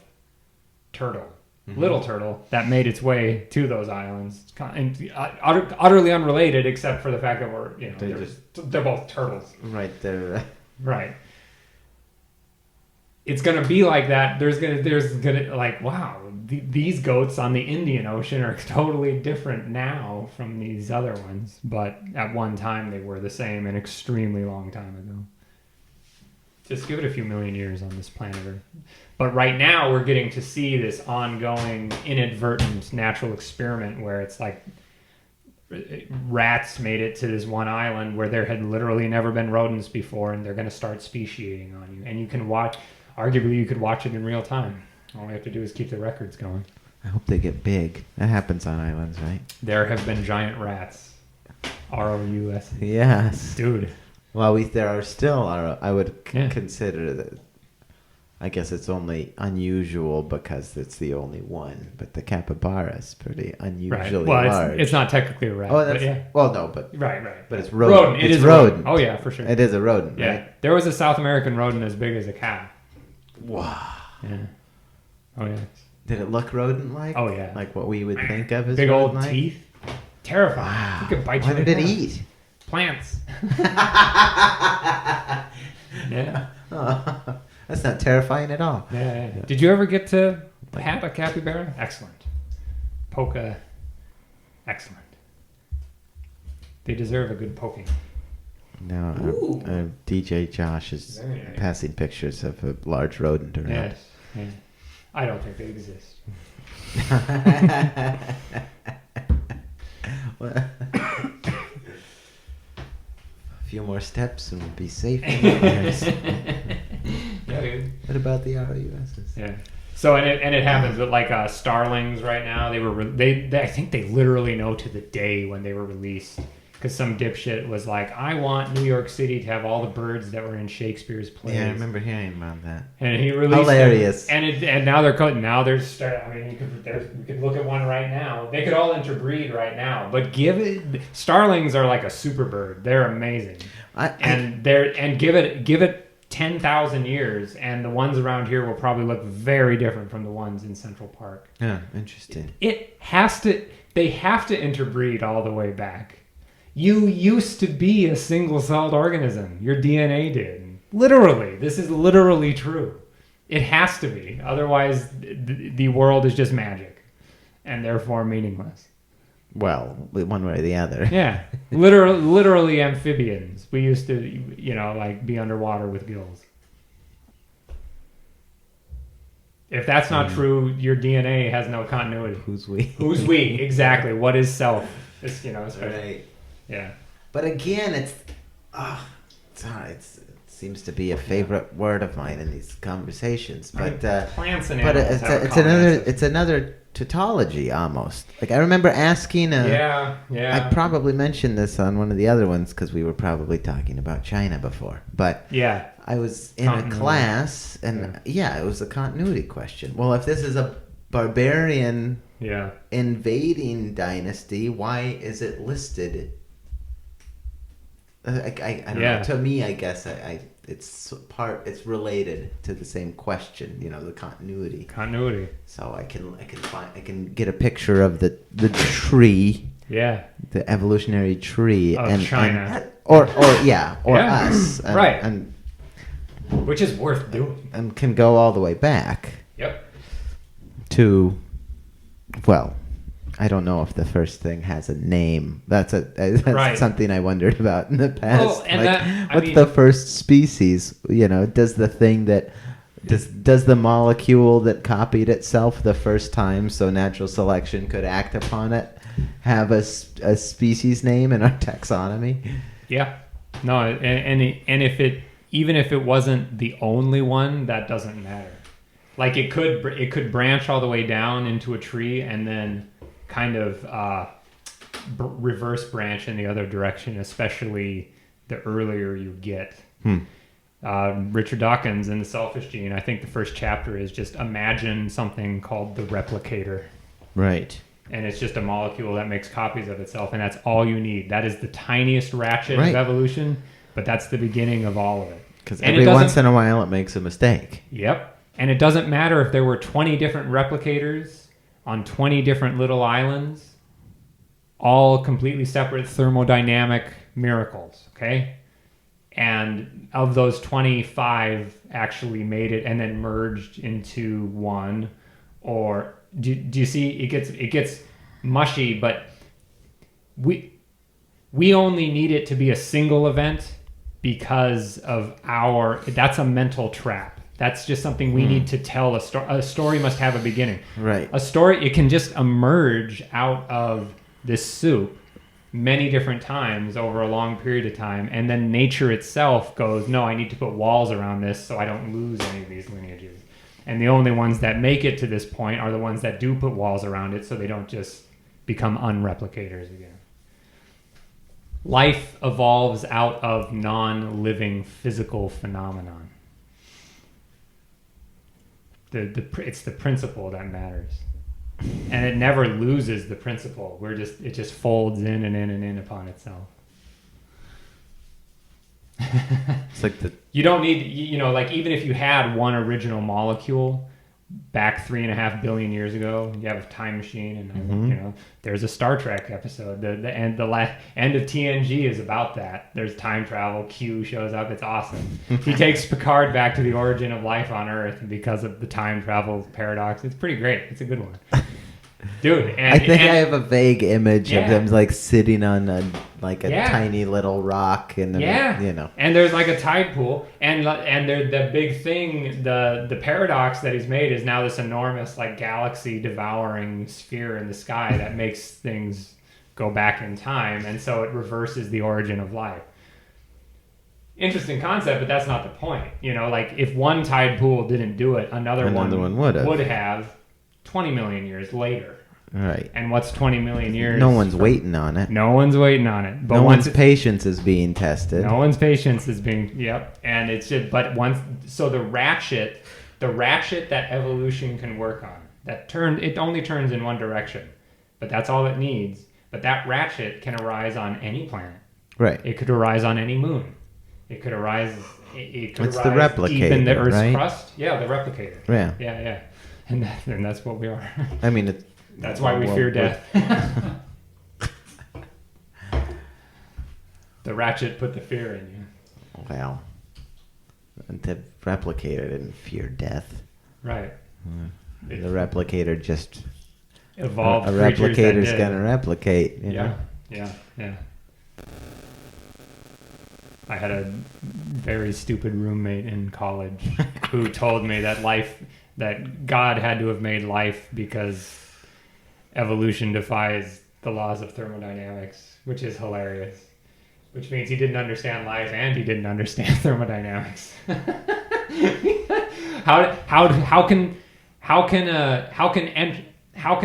turtle. Mm-hmm. Little turtle that made its way to those islands, utterly unrelated except for the fact that they're both turtles. Right there. Right. It's gonna be like that. There's gonna like, wow, these goats on the Indian Ocean are totally different now from these other ones, but at one time they were the same, an extremely long time ago. Just give it a few million years on this planet Earth. But right now we're getting to see this ongoing inadvertent natural experiment where it's like rats made it to this one island where there had literally never been rodents before, and they're going to start speciating on you. And you can watch, arguably you could watch it in real time. All we have to do is keep the records going. I hope they get big. That happens on islands, right? There have been giant rats. ROUS. Yes. Dude. Well, there are still. I would Yeah. consider that. I guess it's only unusual because it's the only one, but the capybara is pretty Right. unusually Well, large. it's not technically a rat. Oh, but that's yeah. well, no, but Right. but it's rodent. It It's is rodent. Oh yeah, for sure. It is a rodent, Yeah. right? There was a South American rodent as big as a cow. Wow. Yeah. Oh yeah. Did it look rodent-like? Oh yeah. Like what we would think of as Big old rodent-like? teeth. Terrifying. Wow. It could bite you. What in did the it ass. eat? Plants. Yeah. Oh, that's not terrifying at all. Yeah. Did you ever get to pat a capybara? Excellent. Poke. Excellent. They deserve a good poking. No, Ooh. DJ Josh is Very nice. passing pictures of a large rodent around. Yes. Yeah. I don't think they exist. A few more steps and we'll be safe. In the Yeah, dude. what about the ROUSs? Yeah. So and it happens with like starlings right now. They were they I think they literally know to the day when they were released, because some dipshit was like, I want New York City to have all the birds that were in Shakespeare's plays. Yeah, I remember hearing about that. And he released Hilarious. them, and now they're now there's I mean you could look at one right now. They could all interbreed right now, but starlings are like a super bird. They're amazing. Give it 10,000 years, and the ones around here will probably look very different from the ones in Central Park. Yeah, interesting. They have to interbreed all the way back. You used to be a single-celled organism. Your DNA did. Literally. This is literally true. It has to be. Otherwise, the world is just magic and therefore meaningless. Well, one way or the other. Yeah. Literally amphibians. We used to, like be underwater with gills. If that's not true, your DNA has no continuity. Who's we? Who's we? Exactly. What is self? It's, Right. Yeah. But again, it seems to be a favorite word of mine in these conversations. But plants and but animals. it's another tautology almost. Like I remember asking. Yeah. I probably mentioned this on one of the other ones because we were probably talking about China before. But yeah. I was in a class, and it was a continuity question. Well, if this is a barbarian invading dynasty, why is it listed? I don't know. To me, I guess it's related to the same question. The continuity. Continuity. So I can get a picture of the tree. Yeah. The evolutionary tree of China. Or us. Right. And which is worth doing. And can go all the way back. Yep. To, well, I don't know if the first thing has a name. That's something I wondered about in the past. What's the first species? Does the thing that does the molecule that copied itself the first time, so natural selection could act upon it, have a species name in our taxonomy? Yeah. No, and even if it wasn't the only one, that doesn't matter. Like it could branch all the way down into a tree and then kind of reverse branch in the other direction, especially the earlier you get. Richard Dawkins in The Selfish Gene, I think the first chapter is just imagine something called the replicator. Right. And it's just a molecule that makes copies of itself, and that's all you need. That is the tiniest ratchet of evolution, but that's the beginning of all of it. Because every once in a while it makes a mistake. Yep. And it doesn't matter if there were 20 different replicators on 20 different little islands, all completely separate thermodynamic miracles, okay? And of those 25 actually made it and then merged into one. Or do you see it gets mushy, but we only need it to be a single event because of that's a mental trap. That's just something we need to tell. A story must have a beginning. Right. A story, it can just emerge out of this soup many different times over a long period of time, and then nature itself goes, no, I need to put walls around this so I don't lose any of these lineages. And the only ones that make it to this point are the ones that do put walls around it so they don't just become unreplicators again. Life evolves out of non-living physical phenomenon. It's the principle that matters, and it never loses the principle. It just folds in and in and in upon itself. It's like you don't need, like even if you had one original molecule back 3.5 billion years ago, you have a time machine, and there's a Star Trek episode. The end of TNG is about that. There's time travel. Q shows up. It's awesome. He takes Picard back to the origin of life on Earth because of the time travel paradox. It's pretty great. It's a good one. Dude, I have a vague image of them like sitting on a tiny little rock, and and there's like a tide pool, and the big thing, the paradox that he's made is now this enormous like galaxy devouring sphere in the sky that makes things go back in time, and so it reverses the origin of life. Interesting concept, but that's not the point. Like if one tide pool didn't do it, another one would have 20 million years later. Right. And what's 20 million years? No one's waiting on it. No one's waiting on it. But no one's patience is being tested. No one's patience is being, and it's just, so the ratchet that evolution can work on, it only turns in one direction, but that's all it needs. But that ratchet can arise on any planet. Right. It could arise on any moon. It could arise. It could It's the arise deep in the replicator, Earth's right? crust. Yeah, the replicator. Yeah. Yeah, yeah. And that's what we are. I mean, it's, That's why we well, fear death. The ratchet put the fear in you. well, the replicator didn't fear death. Right. The replicator just Evolved a creatures that replicator's did. gonna replicate. You Yeah, know? yeah. I had a very stupid roommate in college who told me that God had to have made life because evolution defies the laws of thermodynamics, which is hilarious. Which means he didn't understand life and he didn't understand thermodynamics. How can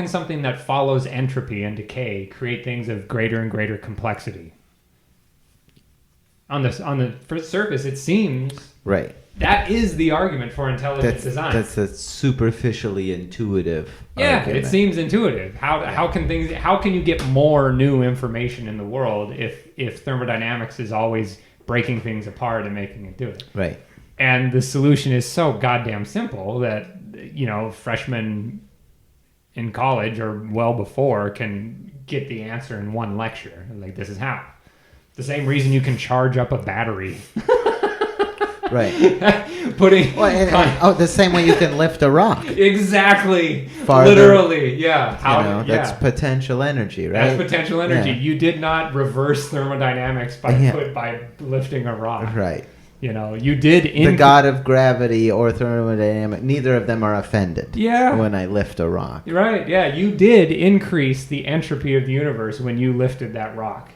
something that follows entropy and decay create things of greater and greater complexity? On the surface, it seems Right. that is the argument for intelligent design. That's a superficially intuitive. Yeah, argument. it seems intuitive. How can you get more new information in the world if thermodynamics is always breaking things apart and making it do it? Right. And the solution is so goddamn simple that freshmen in college or well before can get the answer in one lecture. Like, this is how. The same reason you can charge up a battery. Right. Putting the same way you can lift a rock. Exactly. Farther. Literally, yeah. That's potential energy, right? That's potential energy. Yeah. You did not reverse thermodynamics by lifting a rock. Right. You did. The god of gravity or thermodynamics, neither of them are offended. Yeah. When I lift a rock. Right. Yeah. You did increase the entropy of the universe when you lifted that rock.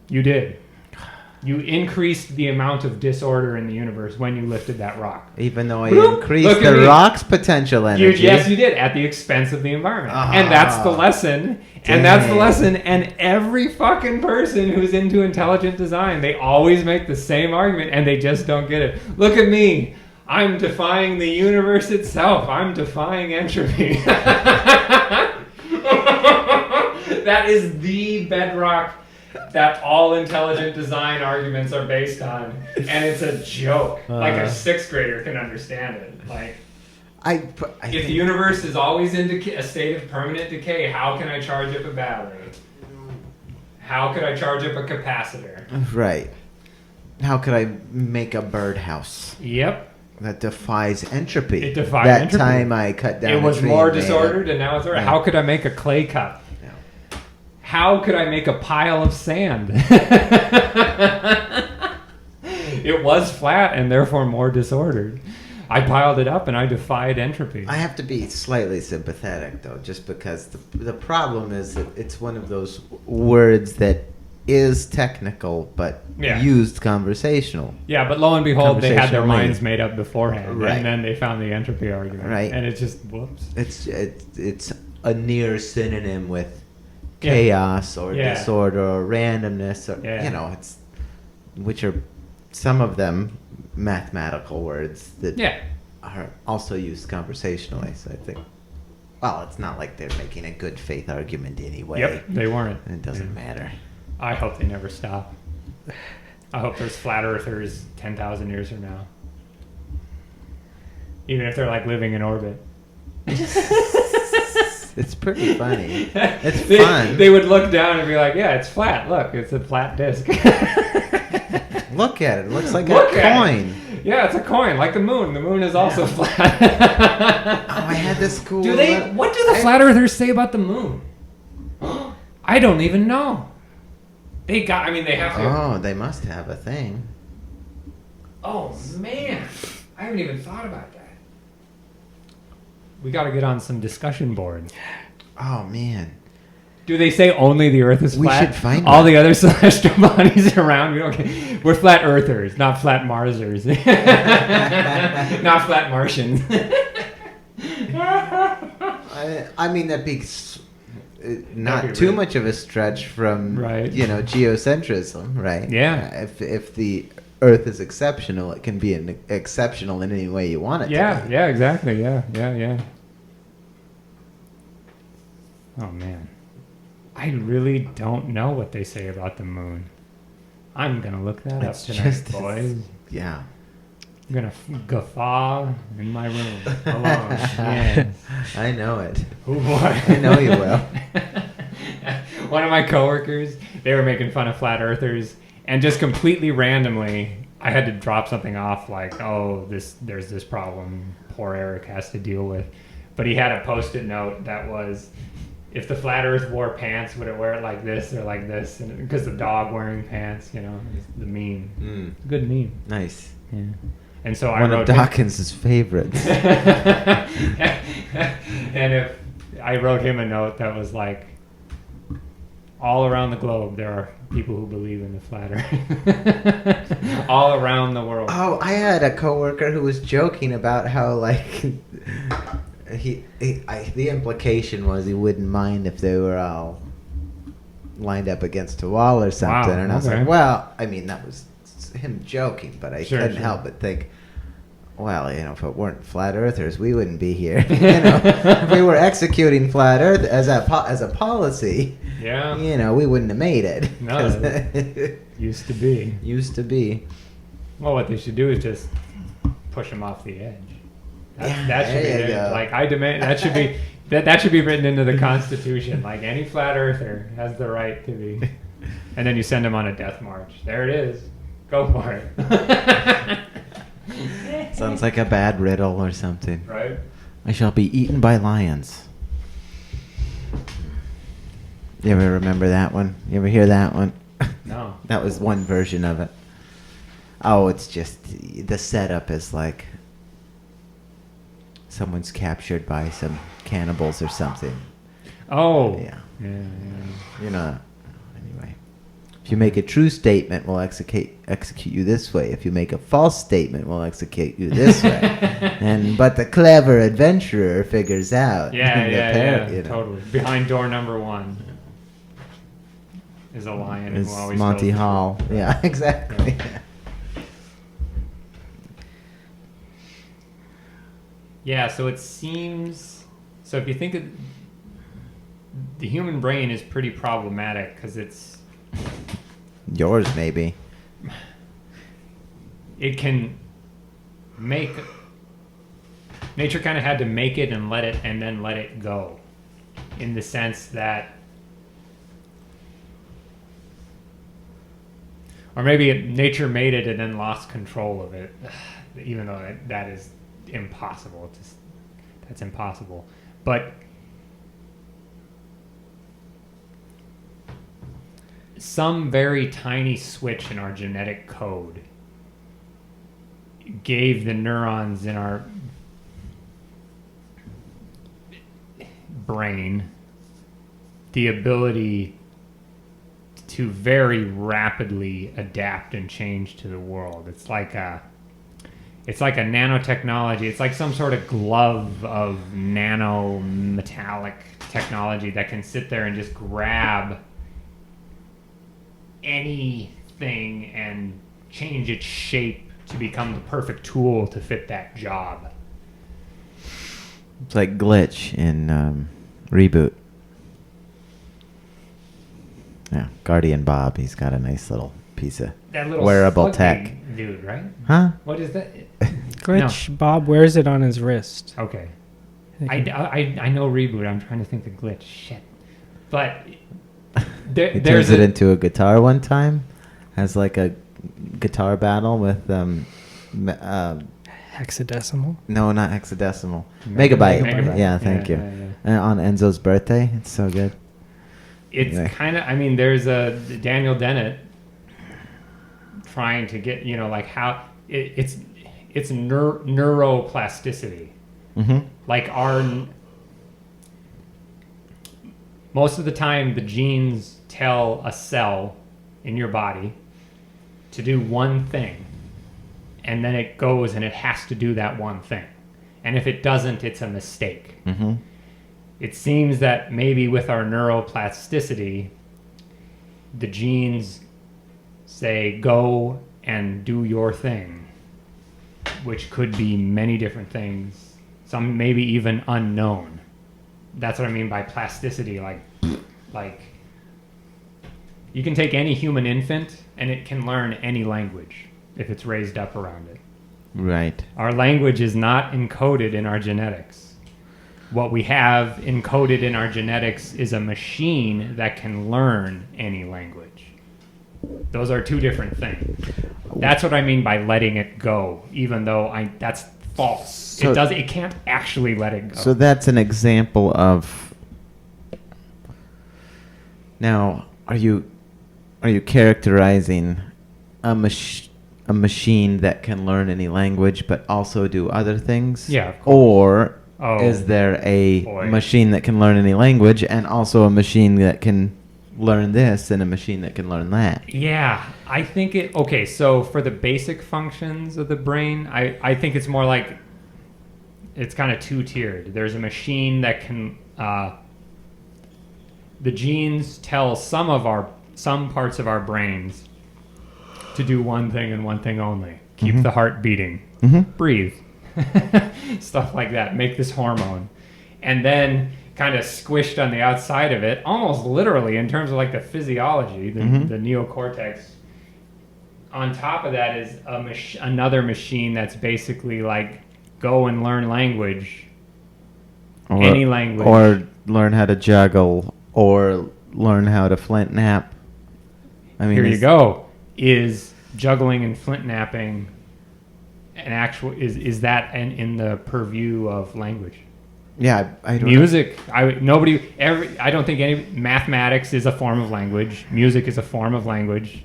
You did. You increased the amount of disorder in the universe when you lifted that rock. Even though I Bloop. increased the rock's potential energy. Yes, you did, at the expense of the environment. And that's the lesson. Dang. And that's the lesson. And every fucking person who's into intelligent design, they always make the same argument, and they just don't get it. Look at me. I'm defying the universe itself. I'm defying entropy. That is the bedrock that all intelligent design arguments are based on, and it's a joke. Like a sixth grader can understand it. Like, if the universe is always in a state of permanent decay, how can I charge up a battery? How could I charge up a capacitor? Right. How could I make a birdhouse? Yep. That defies entropy. It defies entropy. That time I cut down It was a tree more and made disordered, and now it's ordered. How could I make a clay cup? How could I make a pile of sand? It was flat and therefore more disordered. I piled it up and I defied entropy. I have to be slightly sympathetic, though, just because the problem is that it's one of those words that is technical but used conversational. Yeah, but lo and behold, they had their Conversationally. minds made up beforehand, Right. and then they found the entropy argument, Right. and it's just whoops. It's a near synonym with chaos or disorder or randomness, or it's which are some of them mathematical words that are also used conversationally. So I think, well, it's not like they're making a good faith argument anyway. Yep, they weren't. It doesn't matter. I hope they never stop. I hope there's flat earthers 10,000 years from now. Even if they're like living in orbit. It's pretty funny. It's they, fun. They would look down and be like, yeah, it's flat. Look, it's a flat disc. Look at it. It looks like Look a at coin. Yeah, it's a coin, like the moon. The moon is also flat. I had this cool... What do the flat earthers say about the moon? I don't even know. They have to... Oh, they must have a thing. Oh, man. I haven't even thought about that. We got to get on some discussion boards. Oh, man. Do they say only the Earth is flat? We should find all one. the other celestial bodies around. We're flat Earthers, not flat Marsers, not flat Martians. I mean, that'd be not That'd be too rude. much of a stretch from Right. geocentrism, right? Yeah. If the Earth is exceptional, it can be exceptional in any way you want it to be. Yeah, exactly. Yeah. Oh man, I really don't know what they say about the moon. I'm gonna look that up It's tonight, just- boys. Yeah. I'm gonna guffaw in my room alone. Yes. I know it. Oh boy. I know you will. One of my coworkers, they were making fun of flat earthers, and just completely randomly, I had to drop something off like, "Oh, there's this problem poor Eric has to deal with," but he had a post-it note that was, "If the flat Earth wore pants, would it wear it like this or like this?" And because the dog wearing pants, you know, is the meme. Good meme. Nice. Yeah. And so I One wrote of Dawkins' favorites. and if I wrote him a note that was like, all around the globe there are people who believe in the flat earth. All around the world. Oh, I had a coworker who was joking about how like the implication was he wouldn't mind if they were all lined up against a wall or something, Wow, and I was okay. like, well, I mean that was him joking, but I Sure, couldn't sure. help but think, well, you know, if it weren't flat earthers, we wouldn't be here. You know, if we were executing flat Earth as a policy, Yeah. you know, we wouldn't have made it. No. 'Cause Used to be. used to be. Well, what they should do is just push them off the edge. Yeah, That should there be you it. go. Like I demand that should be that should be written into the Constitution. Like any flat earther has the right to be. And then you send them on a death march. There it is. Go for it. Sounds like a bad riddle or something. Right? I shall be eaten by lions. You ever remember that one? You ever hear that one? No. That was one version of it. Oh, it's just the setup is like someone's captured by some cannibals or something. Oh. Yeah. Yeah. You know. Anyway, if you make a true statement, we'll execute you this way. If you make a false statement, we'll execute you this way. But the clever adventurer figures out. Yeah, the yeah, parrot, yeah, you know. totally. Behind door number 1 is a lion It's who always Monty tells the Hall. truth. Yeah, exactly. Yeah, so it seems. So if you think of the human brain is pretty problematic because Yours, maybe. it can make nature kind of had to make it and then let it go, in the sense that, or maybe nature made it and then lost control of it, even though that is impossible. That's impossible. But some very tiny switch in our genetic code gave the neurons in our brain the ability to very rapidly adapt and change to the world. It's like a nanotechnology. It's like some sort of glove of nano metallic technology that can sit there and just grab anything and change its shape to become the perfect tool to fit that job. It's like Glitch in Reboot. Yeah, Guardian Bob. He's got a nice little piece of That little wearable slug tech. thing, dude, right? Huh? What is that? Glitch. Bob wears it on his wrist. Okay. They can- I know Reboot. I'm trying to think of Glitch. Shit. But He turns it into a guitar one time. Has like a guitar battle with hexadecimal. no, not hexadecimal. Megabyte. Yeah, thank you. On Enzo's birthday. It's so good. It's Anyway. kind of, I mean, there's a Daniel Dennett trying to get, like how it's neuroplasticity. Mm-hmm. Like most of the time the genes tell a cell in your body to do one thing, and then it goes and it has to do that one thing. And if it doesn't, it's a mistake. Mm-hmm. It seems that maybe with our neuroplasticity, the genes say, go and do your thing, which could be many different things, some maybe even unknown. That's what I mean by plasticity, like You can take any human infant and it can learn any language if it's raised up around it. Right. Our language is not encoded in our genetics. What we have encoded in our genetics is a machine that can learn any language. Those are two different things. That's what I mean by letting it go, even though that's false. So, it can't actually let it go. So that's an example of. Now, are you characterizing a machine that can learn any language but also do other things? Yeah, of course. Or Oh, is there a boy. machine that can learn any language and also a machine that can learn this and a machine that can learn that? Yeah, I think it. Okay, so for the basic functions of the brain, I think it's more like it's kind of two-tiered. There's a machine that can. The genes tell some parts of our brains to do one thing and one thing only: keep the heart beating, breathe, stuff like that. Make this hormone, and then kind of squished on the outside of it, almost literally in terms of like the physiology, the neocortex. On top of that is another machine that's basically like go and learn language, any language, or learn how to juggle, or learn how to flint nap. I mean, here you go. Is juggling and flint napping an actual? Is that in the purview of language? Yeah, I don't Music. I don't think any mathematics is a form of language. Music is a form of language,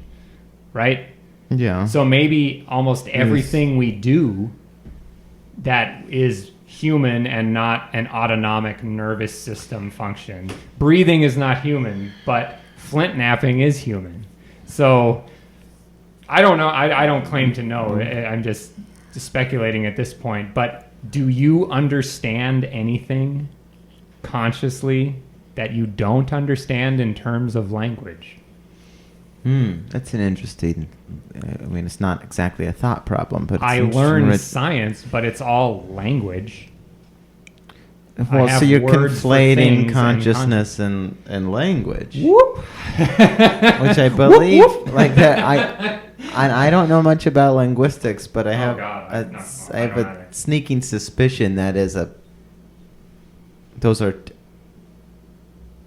right? Yeah. So maybe almost everything we do that is human and not an autonomic nervous system function. Breathing is not human, but flint napping is human. So I don't know. I don't claim to know. I'm just speculating at this point. But do you understand anything consciously that you don't understand in terms of language? That's an interesting. I mean, it's not exactly a thought problem, but it's I interesting learned science, but it's all language. Well, have so you're words for conflating things and consciousness and language, Whoop. which I believe like that. I don't know much about linguistics, but I have I have a sneaking suspicion that those are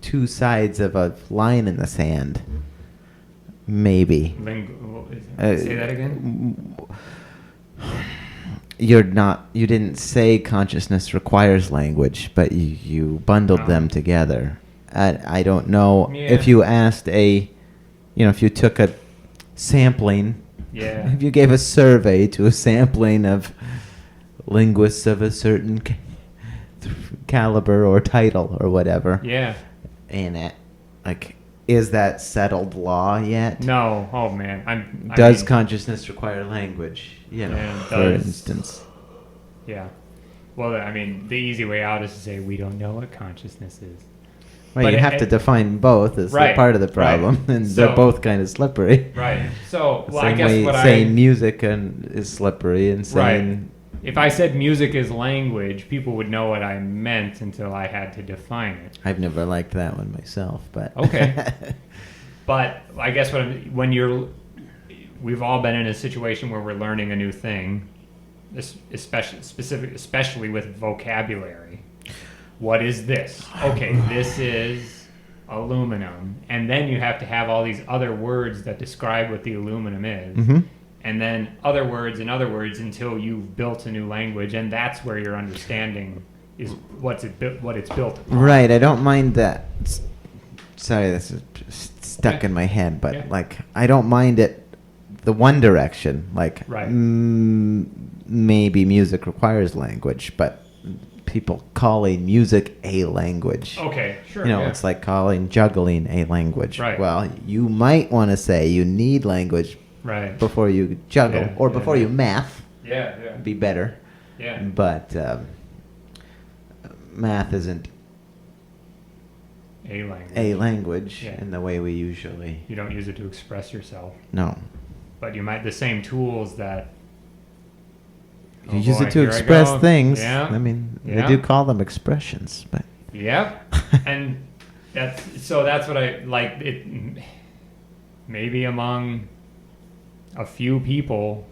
two sides of a line in the sand. Maybe. Say that again? You didn't say consciousness requires language, but you bundled them together. I don't know if you asked if you took a sampling, if you gave a survey to a sampling of linguists of a certain caliber or title or whatever. Yeah. And is that settled law yet? No. Oh man. Does consciousness require language? For instance. Yeah. Well, I mean, the easy way out is to say we don't know what consciousness is. Right, you have to define both as part of the problem, and they're both kind of slippery. Right. So, well, I guess saying music is slippery and saying... If I said music is language, people would know what I meant until I had to define it. I've never liked that one myself, but... Okay. But I guess we've all been in a situation where we're learning a new thing, especially with vocabulary. What is this? Okay, this is aluminum. And then you have to have all these other words that describe what the aluminum is. Mm-hmm. And then other words and other words until you've built a new language. And that's where your understanding is what it's built upon. Right, I don't mind that. Sorry, this is stuck in my head, but I don't mind it the one direction. Maybe music requires language, but people calling music a language. Okay, sure. It's like calling juggling a language. Right. Well, you might want to say you need language before you juggle or before you math. Yeah. Be better. Yeah. But math isn't a language in the way we usually... You don't use it to express yourself. No. But you might... The same tools that... You use it to express things. Yeah. I mean, they do call them expressions, but... Yep. And that's what I like. maybe among a few people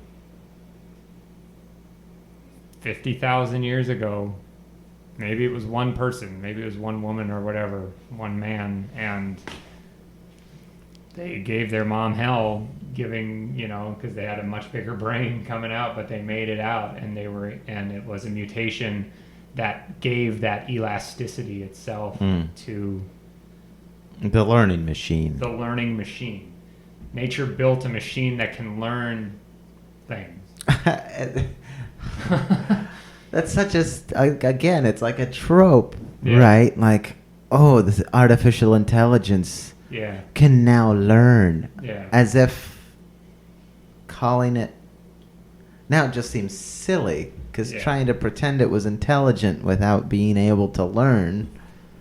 50,000 years ago, maybe it was one person, maybe it was one woman or whatever, one man, and they gave their mom hell giving, because they had a much bigger brain coming out, but they made it out, and it was a mutation that gave that elasticity itself to the learning machine. The learning machine. Nature built a machine that can learn things. That's such again, it's like a trope, Yeah. right? Like, oh, this artificial intelligence can now learn. Yeah. As if calling it now it just seems silly, because trying to pretend it was intelligent without being able to learn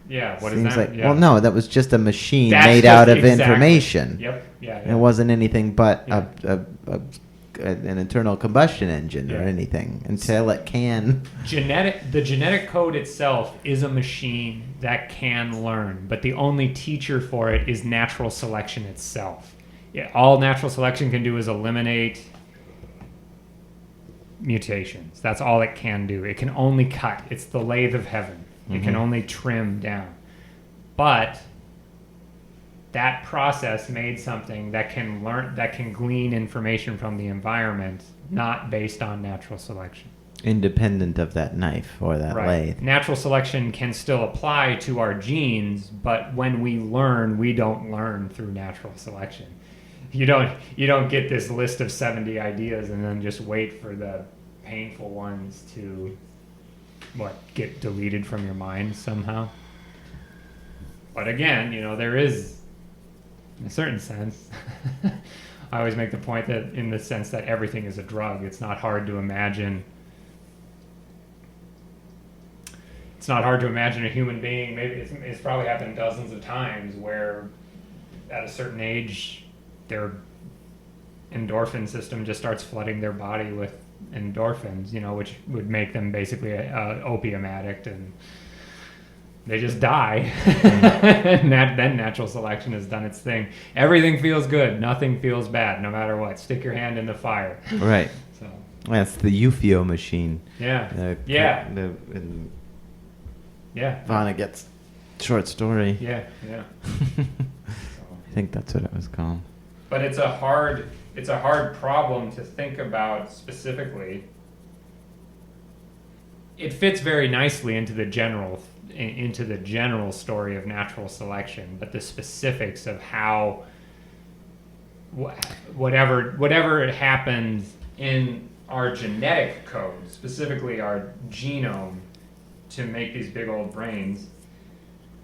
What seems is that? like, well, no, that was just a machine That's made just out of exactly. information. Yep. Yeah. It wasn't anything but Yeah. an internal combustion engine or anything until it can. The genetic code itself is a machine that can learn, but the only teacher for it is natural selection itself. All natural selection can do is eliminate mutations. That's all it can do. It can only cut. It's the lathe of heaven. It can only trim down. But that process made something that can learn, that can glean information from the environment, not based on natural selection. Independent of that knife or that lathe. Natural selection can still apply to our genes, but when we learn, we don't learn through natural selection. You don't get this list of 70 ideas and then just wait for the painful ones to get deleted from your mind somehow. But again, there is, in a certain sense, I always make the point that in the sense that everything is a drug, it's not hard to imagine. It's not hard to imagine a human being. Maybe it's probably happened dozens of times where, at a certain age, their endorphin system just starts flooding their body with endorphins, which would make them basically an opium addict, and they just die. And then natural selection has done its thing. Everything feels good. Nothing feels bad, no matter what. Stick your hand in the fire. Right. So. That's the Eufio machine. Yeah. Vonnegut's short story. Yeah. I think that's what it was called. But it's a hard problem to think about specifically. It fits very nicely into the general story of natural selection, but the specifics of how whatever happens in our genetic code, specifically our genome, to make these big old brains,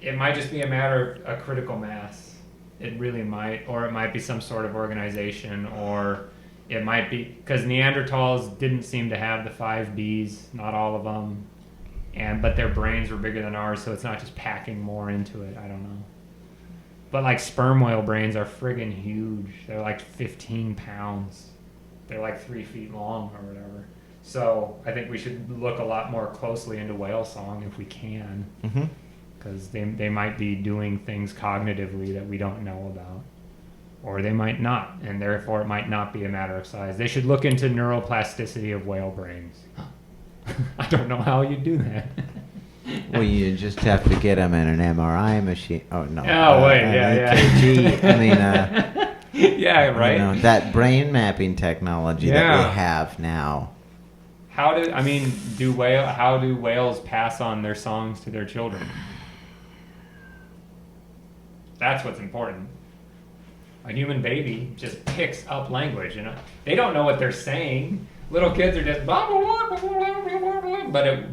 it might just be a matter of a critical mass. It really might, or it might be some sort of organization, or it might be because Neanderthals didn't seem to have the 5 Bs, not all of them, but their brains were bigger than ours, so it's not just packing more into it. I don't know. But like sperm whale brains are friggin' huge. They're like 15 pounds. They're like 3 feet long or whatever. So I think we should look a lot more closely into whale song if we can. Mm-hmm. Because they might be doing things cognitively that we don't know about. Or they might not, and therefore it might not be a matter of size. They should look into neuroplasticity of whale brains. I don't know how you do that. Well, you just have to get them in an MRI machine. Oh, no. EKG. I mean, yeah, right? that brain mapping technology that we have now. How do whales pass on their songs to their children? That's what's important. A human baby just picks up language, they don't know what they're saying. Little kids are just blah, blah, blah, blah, blah, blah, blah,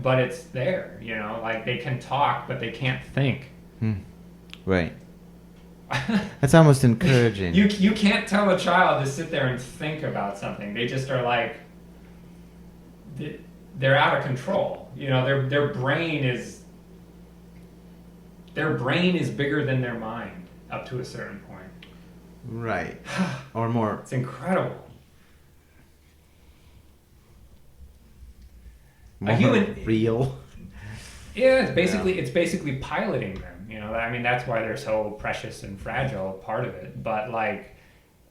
but it's there, like they can talk, but they can't think. Right. That's almost encouraging. You can't tell a child to sit there and think about something. They just are like, they're out of control. Their brain is bigger than their mind up to a certain point. Right. Or more. It's incredible. More a human real. Yeah, it's basically piloting them. That's why they're so precious and fragile, part of it. But like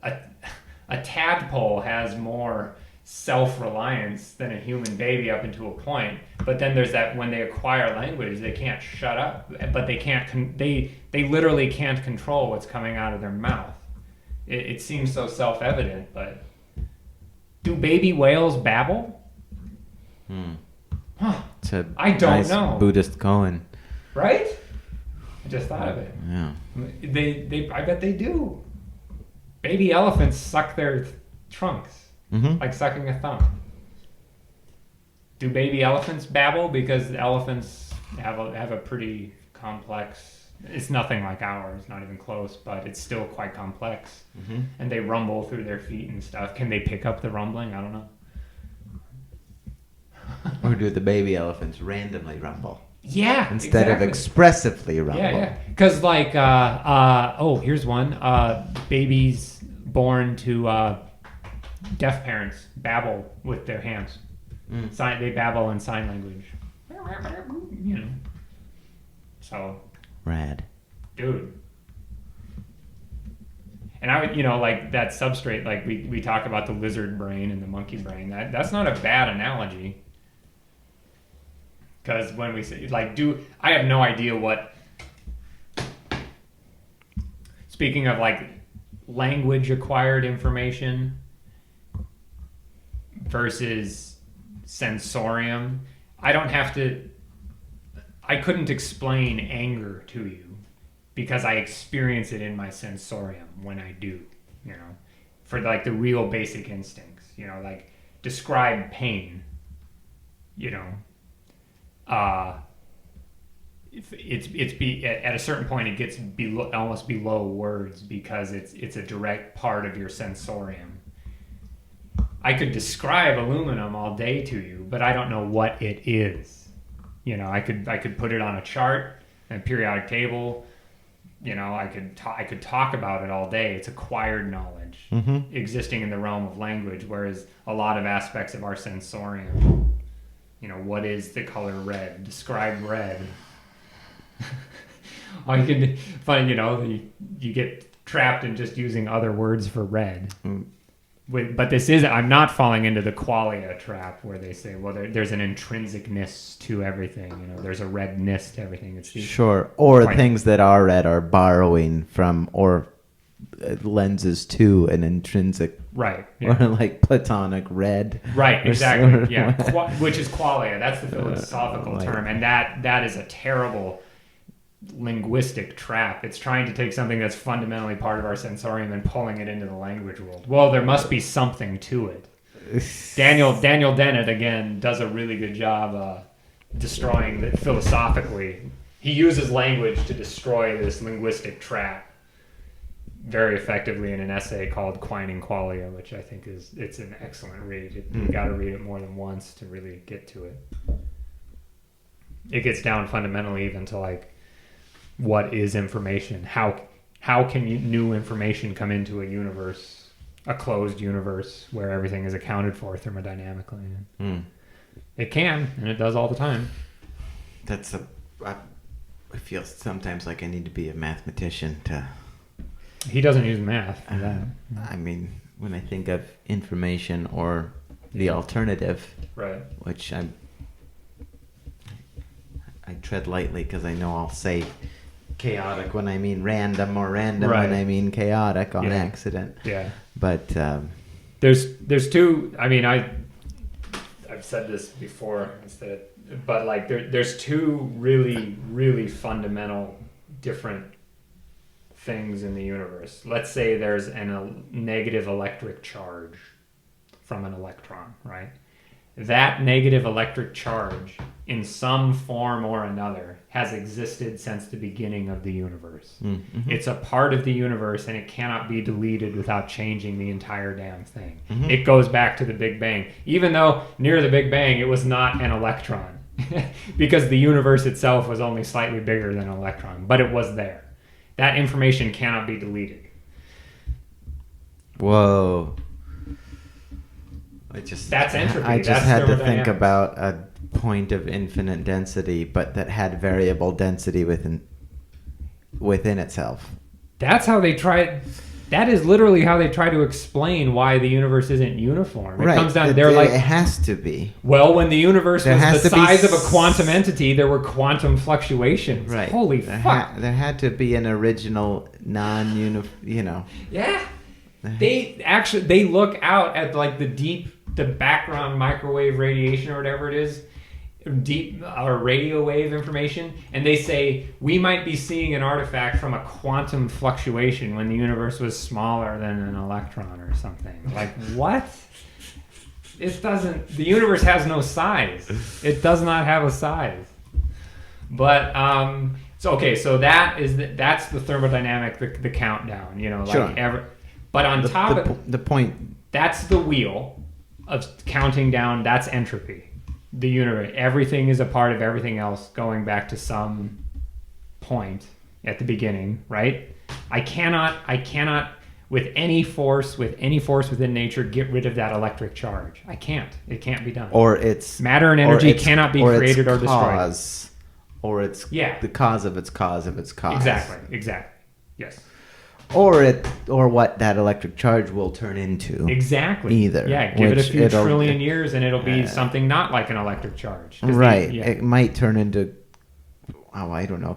a tadpole has more self-reliance than a human baby up into a point, but then there's that when they acquire language they can't shut up, but they can't they literally can't control what's coming out of their mouth. It seems so self-evident, but do baby whales babble? Huh. It's a I don't nice know. Buddhist koan. Right? I just thought of it. Yeah. I bet they do. Baby elephants suck their trunks. Mm-hmm. Like sucking a thumb. Do baby elephants babble? Because elephants have a pretty complex. It's nothing like ours, not even close, but it's still quite complex. Mm-hmm. And they rumble through their feet and stuff. Can they pick up the rumbling? I don't know. Or do the baby elephants randomly rumble Yeah, instead exactly. of expressively rumble? Yeah. Because like, here's one. Babies born to deaf parents babble with their hands. They babble in sign language. You know. So. Rad. Dude. And I would, like that substrate, like we talk about the lizard brain and the monkey brain. That's not a bad analogy. Because when we say, I have no idea what. Speaking of like language acquired information versus sensorium, I couldn't explain anger to you because I experience it in my sensorium when I do, for like the real basic instincts, like describe pain, at a certain point it gets almost below words because it's a direct part of your sensorium. I could describe aluminum all day to you, but I don't know what it is. I could put it on a chart, a periodic table. I could talk about it all day. It's acquired knowledge existing in the realm of language, whereas a lot of aspects of our sensorium, what is the color red? Describe red. Or you can find, you get trapped in just using other words for red. But I'm not falling into the qualia trap where they say, well, there's an intrinsicness to everything. There's a redness to everything. Sure. Or things that are red are borrowing from or lenses to an intrinsic. Right. Yeah. Or like platonic red. Right, exactly. Yeah. Which is qualia. That's the philosophical term. And that is a terrible linguistic trap. It's trying to take something that's fundamentally part of our sensorium and pulling it into the language world. Well, there must be something to it. Daniel Dennett again does a really good job destroying that philosophically. He uses language to destroy this linguistic trap very effectively in an essay called Quining Qualia, which I think it's an excellent read. You got to read it more than once to really get to it. It gets down fundamentally even to like what is information? How can new information come into a universe, a closed universe where everything is accounted for thermodynamically? It can, and it does all the time. I feel sometimes like I need to be a mathematician to. He doesn't use math for that. I mean, when I think of information or the alternative, right? Which I tread lightly because I know I'll say chaotic when I mean random or random when I mean chaotic on accident. Yeah. But there's two. I mean, I've said this before, but like there's two really really fundamental different things in the universe. Let's say there's a negative electric charge from an electron, right? That negative electric charge in some form or another has existed since the beginning of the universe. Mm-hmm. It's a part of the universe and it cannot be deleted without changing the entire damn thing. Mm-hmm. It goes back to the Big Bang. Even though near the Big Bang it was not an electron because the universe itself was only slightly bigger than an electron, but it was there. That information cannot be deleted. Whoa. That's entropy. I just had to think about a point of infinite density, but that had variable density within itself. That's how they tried. That is literally how they try to explain why the universe isn't uniform. It Right. comes down. It- They're like, it has to be. well, when the universe There has was the to be size of a quantum entity, there were quantum fluctuations. Right. Holy there fuck! there had to be an original you know. Yeah. They look out at like the background microwave radiation or whatever it is, deep or radio wave information, and they say we might be seeing an artifact from a quantum fluctuation when the universe was smaller than an electron or something. Like what? It doesn't. The universe has no size. It does not have a size. But so that's the thermodynamic, the countdown. You know, like Sure. But on top of the point, that's the wheel of counting down. That's entropy. The universe, everything is a part of everything else, going back to some point at the beginning, right? I cannot, with any force within nature, get rid of that electric charge. I can't. It can't be done. or it's Matter and energy cannot be created or destroyed. cause, or it's Yeah. the cause of its cause of its cause. Exactly. Yes. Or what that electric charge will turn into. Exactly. Either. Yeah, give it a which few it'll- trillion years and it'll be something not like an electric charge. 'Cause Right. yeah. It might turn into, I don't know,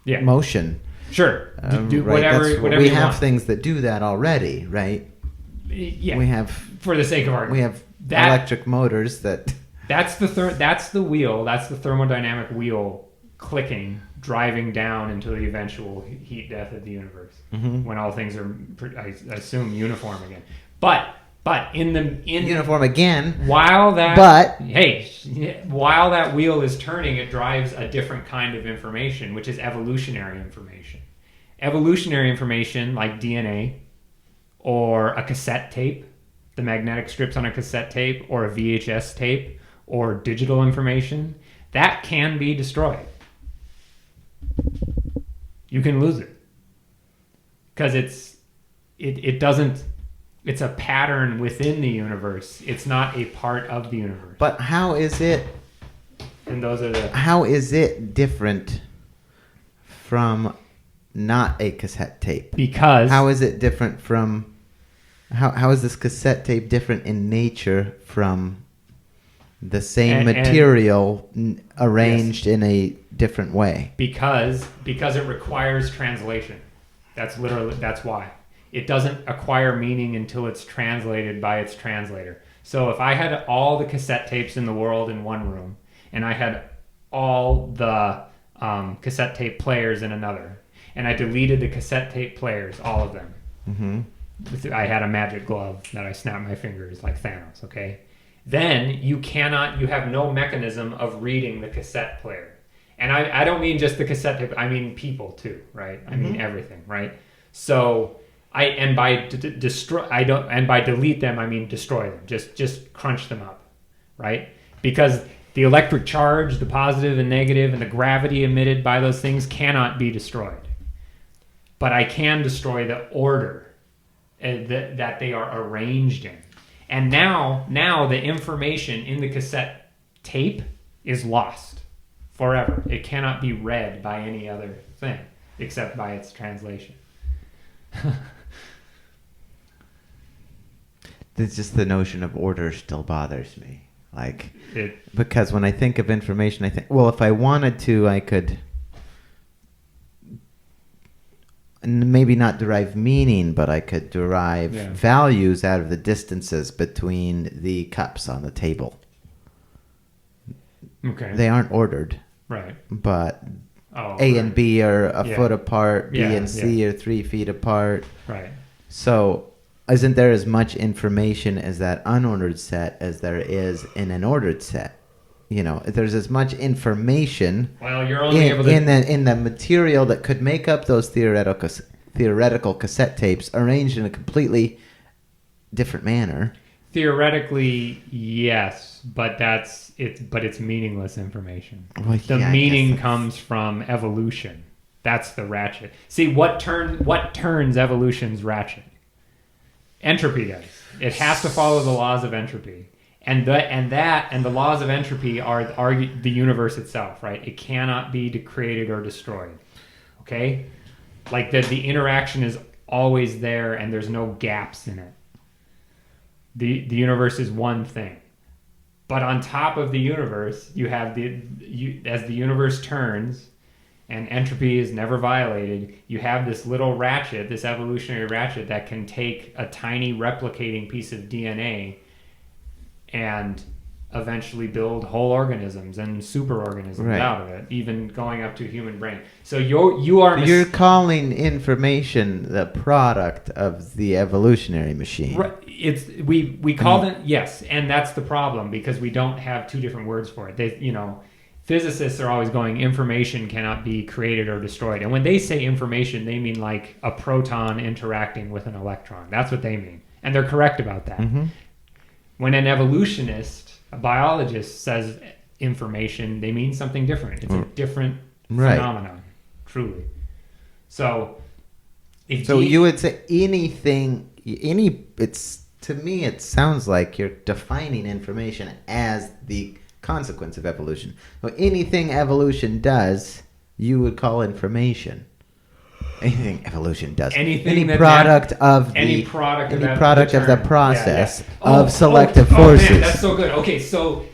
Yeah. motion. Sure. Do Right, whatever that's- whatever we you have want. things that do that already, right? Yeah. We have For the sake of argument. we have That- electric motors that. That's the wheel. That's the thermodynamic wheel clicking, driving down into the eventual heat death of the universe when all things are, I assume, uniform again. But in Uniform again. while that But- while that wheel is turning, it drives a different kind of information, which is evolutionary information. Evolutionary information like DNA or a cassette tape, the magnetic strips on a cassette tape, or a VHS tape, or digital information, that can be destroyed. You can lose it because it doesn't. It's a pattern within the universe. It's not a part of the universe. But how is it? And those are the How is it different from not a cassette tape? because How is it different from? How is this cassette tape different in nature from the same And- material arranged in a different way? because it requires translation. That's why. It doesn't acquire meaning until it's translated by its translator. So if I had all the cassette tapes in the world in one room, and I had all the cassette tape players in another, and I deleted the cassette tape players, all of them. Mm-hmm. I had a magic glove that I snapped my fingers like Thanos, okay? Then you have no mechanism of reading the cassette player. And I don't mean just the cassette tape, I mean people too, right? I mean everything, right? So by delete them, I mean destroy them. Just crunch them up, right? Because the electric charge, the positive and negative, and the gravity emitted by those things cannot be destroyed. But I can destroy the order that they are arranged in. And now the information in the cassette tape is lost forever. It cannot be read by any other thing except by its translation. It's just the notion of order still bothers me. Like, It because when I think of information, I think, well, if I wanted to, I could maybe not derive meaning, but I could derive values out of the distances between the cups on the table. okay. They aren't ordered, Right. but Oh, A right. and B are a Yeah. foot apart, B Yeah, and C are 3 feet apart. Right. So isn't there as much information as that unordered set as there is in an ordered set? You know, there's as much information Well, you're only able to in the material that could make up those theoretical cassette tapes arranged in a completely different manner. theoretically, yes, but it's meaningless information. Well, The yeah, I meaning guess comes from evolution. That's the ratchet. See, what turns evolution's ratchet? Entropy does. It has to follow the laws of entropy. And the laws of entropy are the universe itself, right? It cannot be created or destroyed. Okay? Like the interaction is always there and there's no gaps in it. The universe is one thing. But on top of the universe, you have as the universe turns and entropy is never violated, you have this little ratchet, this evolutionary ratchet that can take a tiny replicating piece of DNA and eventually build whole organisms and superorganisms out of it, even going up to a human brain. So you're calling information the product of the evolutionary machine. Right. We call it, yes, and that's the problem because we don't have two different words for it. Physicists are always going, information cannot be created or destroyed. And when they say information, they mean like a proton interacting with an electron. That's what they mean. And they're correct about that. Mm-hmm. When an evolutionist, a biologist says information, they mean something different. It's a different phenomenon, truly. So you would say to me it sounds like you're defining information as the consequence of evolution. So anything evolution does, you would call information. Anything evolution does. Any product of the process of selective forces. Man, that's so good. Okay, so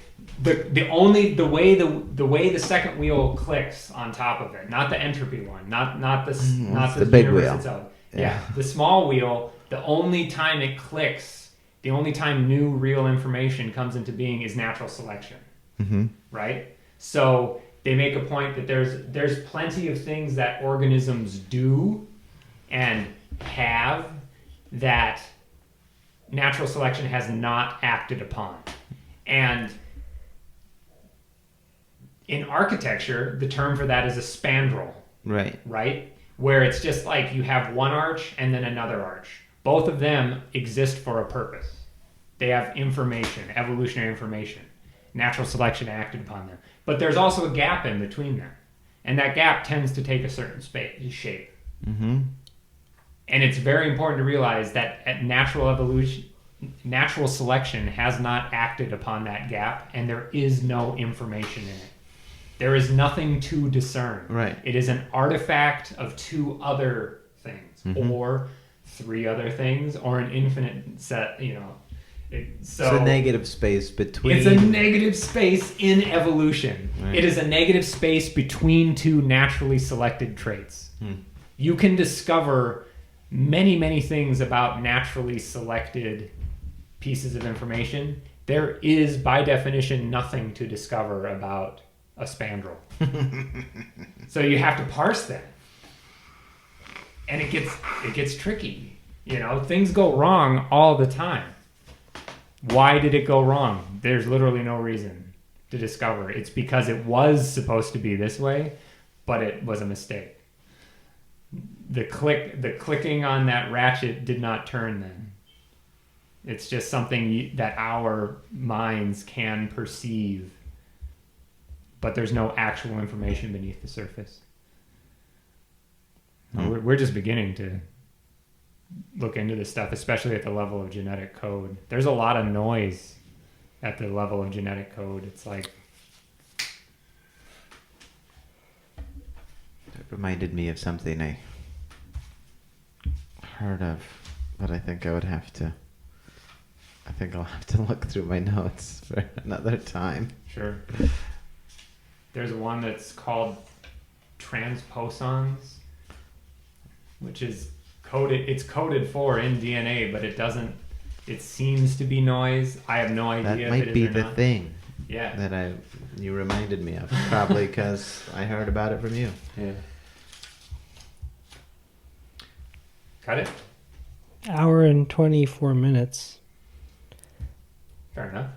the way the second wheel clicks on top of it, not the entropy one, not the big universe wheel itself. Yeah, the small wheel. The only time it clicks, the only time new real information comes into being is natural selection. Mm-hmm. Right? So they make a point that there's plenty of things that organisms do and have that natural selection has not acted upon. And in architecture, the term for that is a spandrel. Right. Right? Where it's just like you have one arch and then another arch. Both of them exist for a purpose. They have information, evolutionary information. Natural selection acted upon them. But there's also a gap in between them. And that gap tends to take a certain shape. Mm-hmm. And it's very important to realize that natural selection has not acted upon that gap, and there is no information in it. There is nothing to discern. Right. It is an artifact of two other things, or three other things, or an infinite set, It's a negative space between... It's a negative space in evolution. Right. It is a negative space between two naturally selected traits. You can discover many, many things about naturally selected pieces of information. There is, by definition, nothing to discover about a spandrel. So you have to parse them. And it gets tricky. Things go wrong all the time. Why did it go wrong? There's literally no reason to discover. It's because it was supposed to be this way, but it was a mistake. The clicking on that ratchet did not turn then. It's just something that our minds can perceive, but there's no actual information beneath the surface. We're just beginning to look into this stuff, especially at the level of genetic code. There's a lot of noise at the level of genetic code. It's like... It reminded me of something I heard of, but I think I'll have to look through my notes for another time. Sure. There's one that's called transposons, which is coded. It's coded for in DNA, but it seems to be noise. I have no idea. That might be the thing. Yeah. That you reminded me of, probably because I heard about it from you. Yeah. Cut it? Hour and 24 minutes. Fair enough.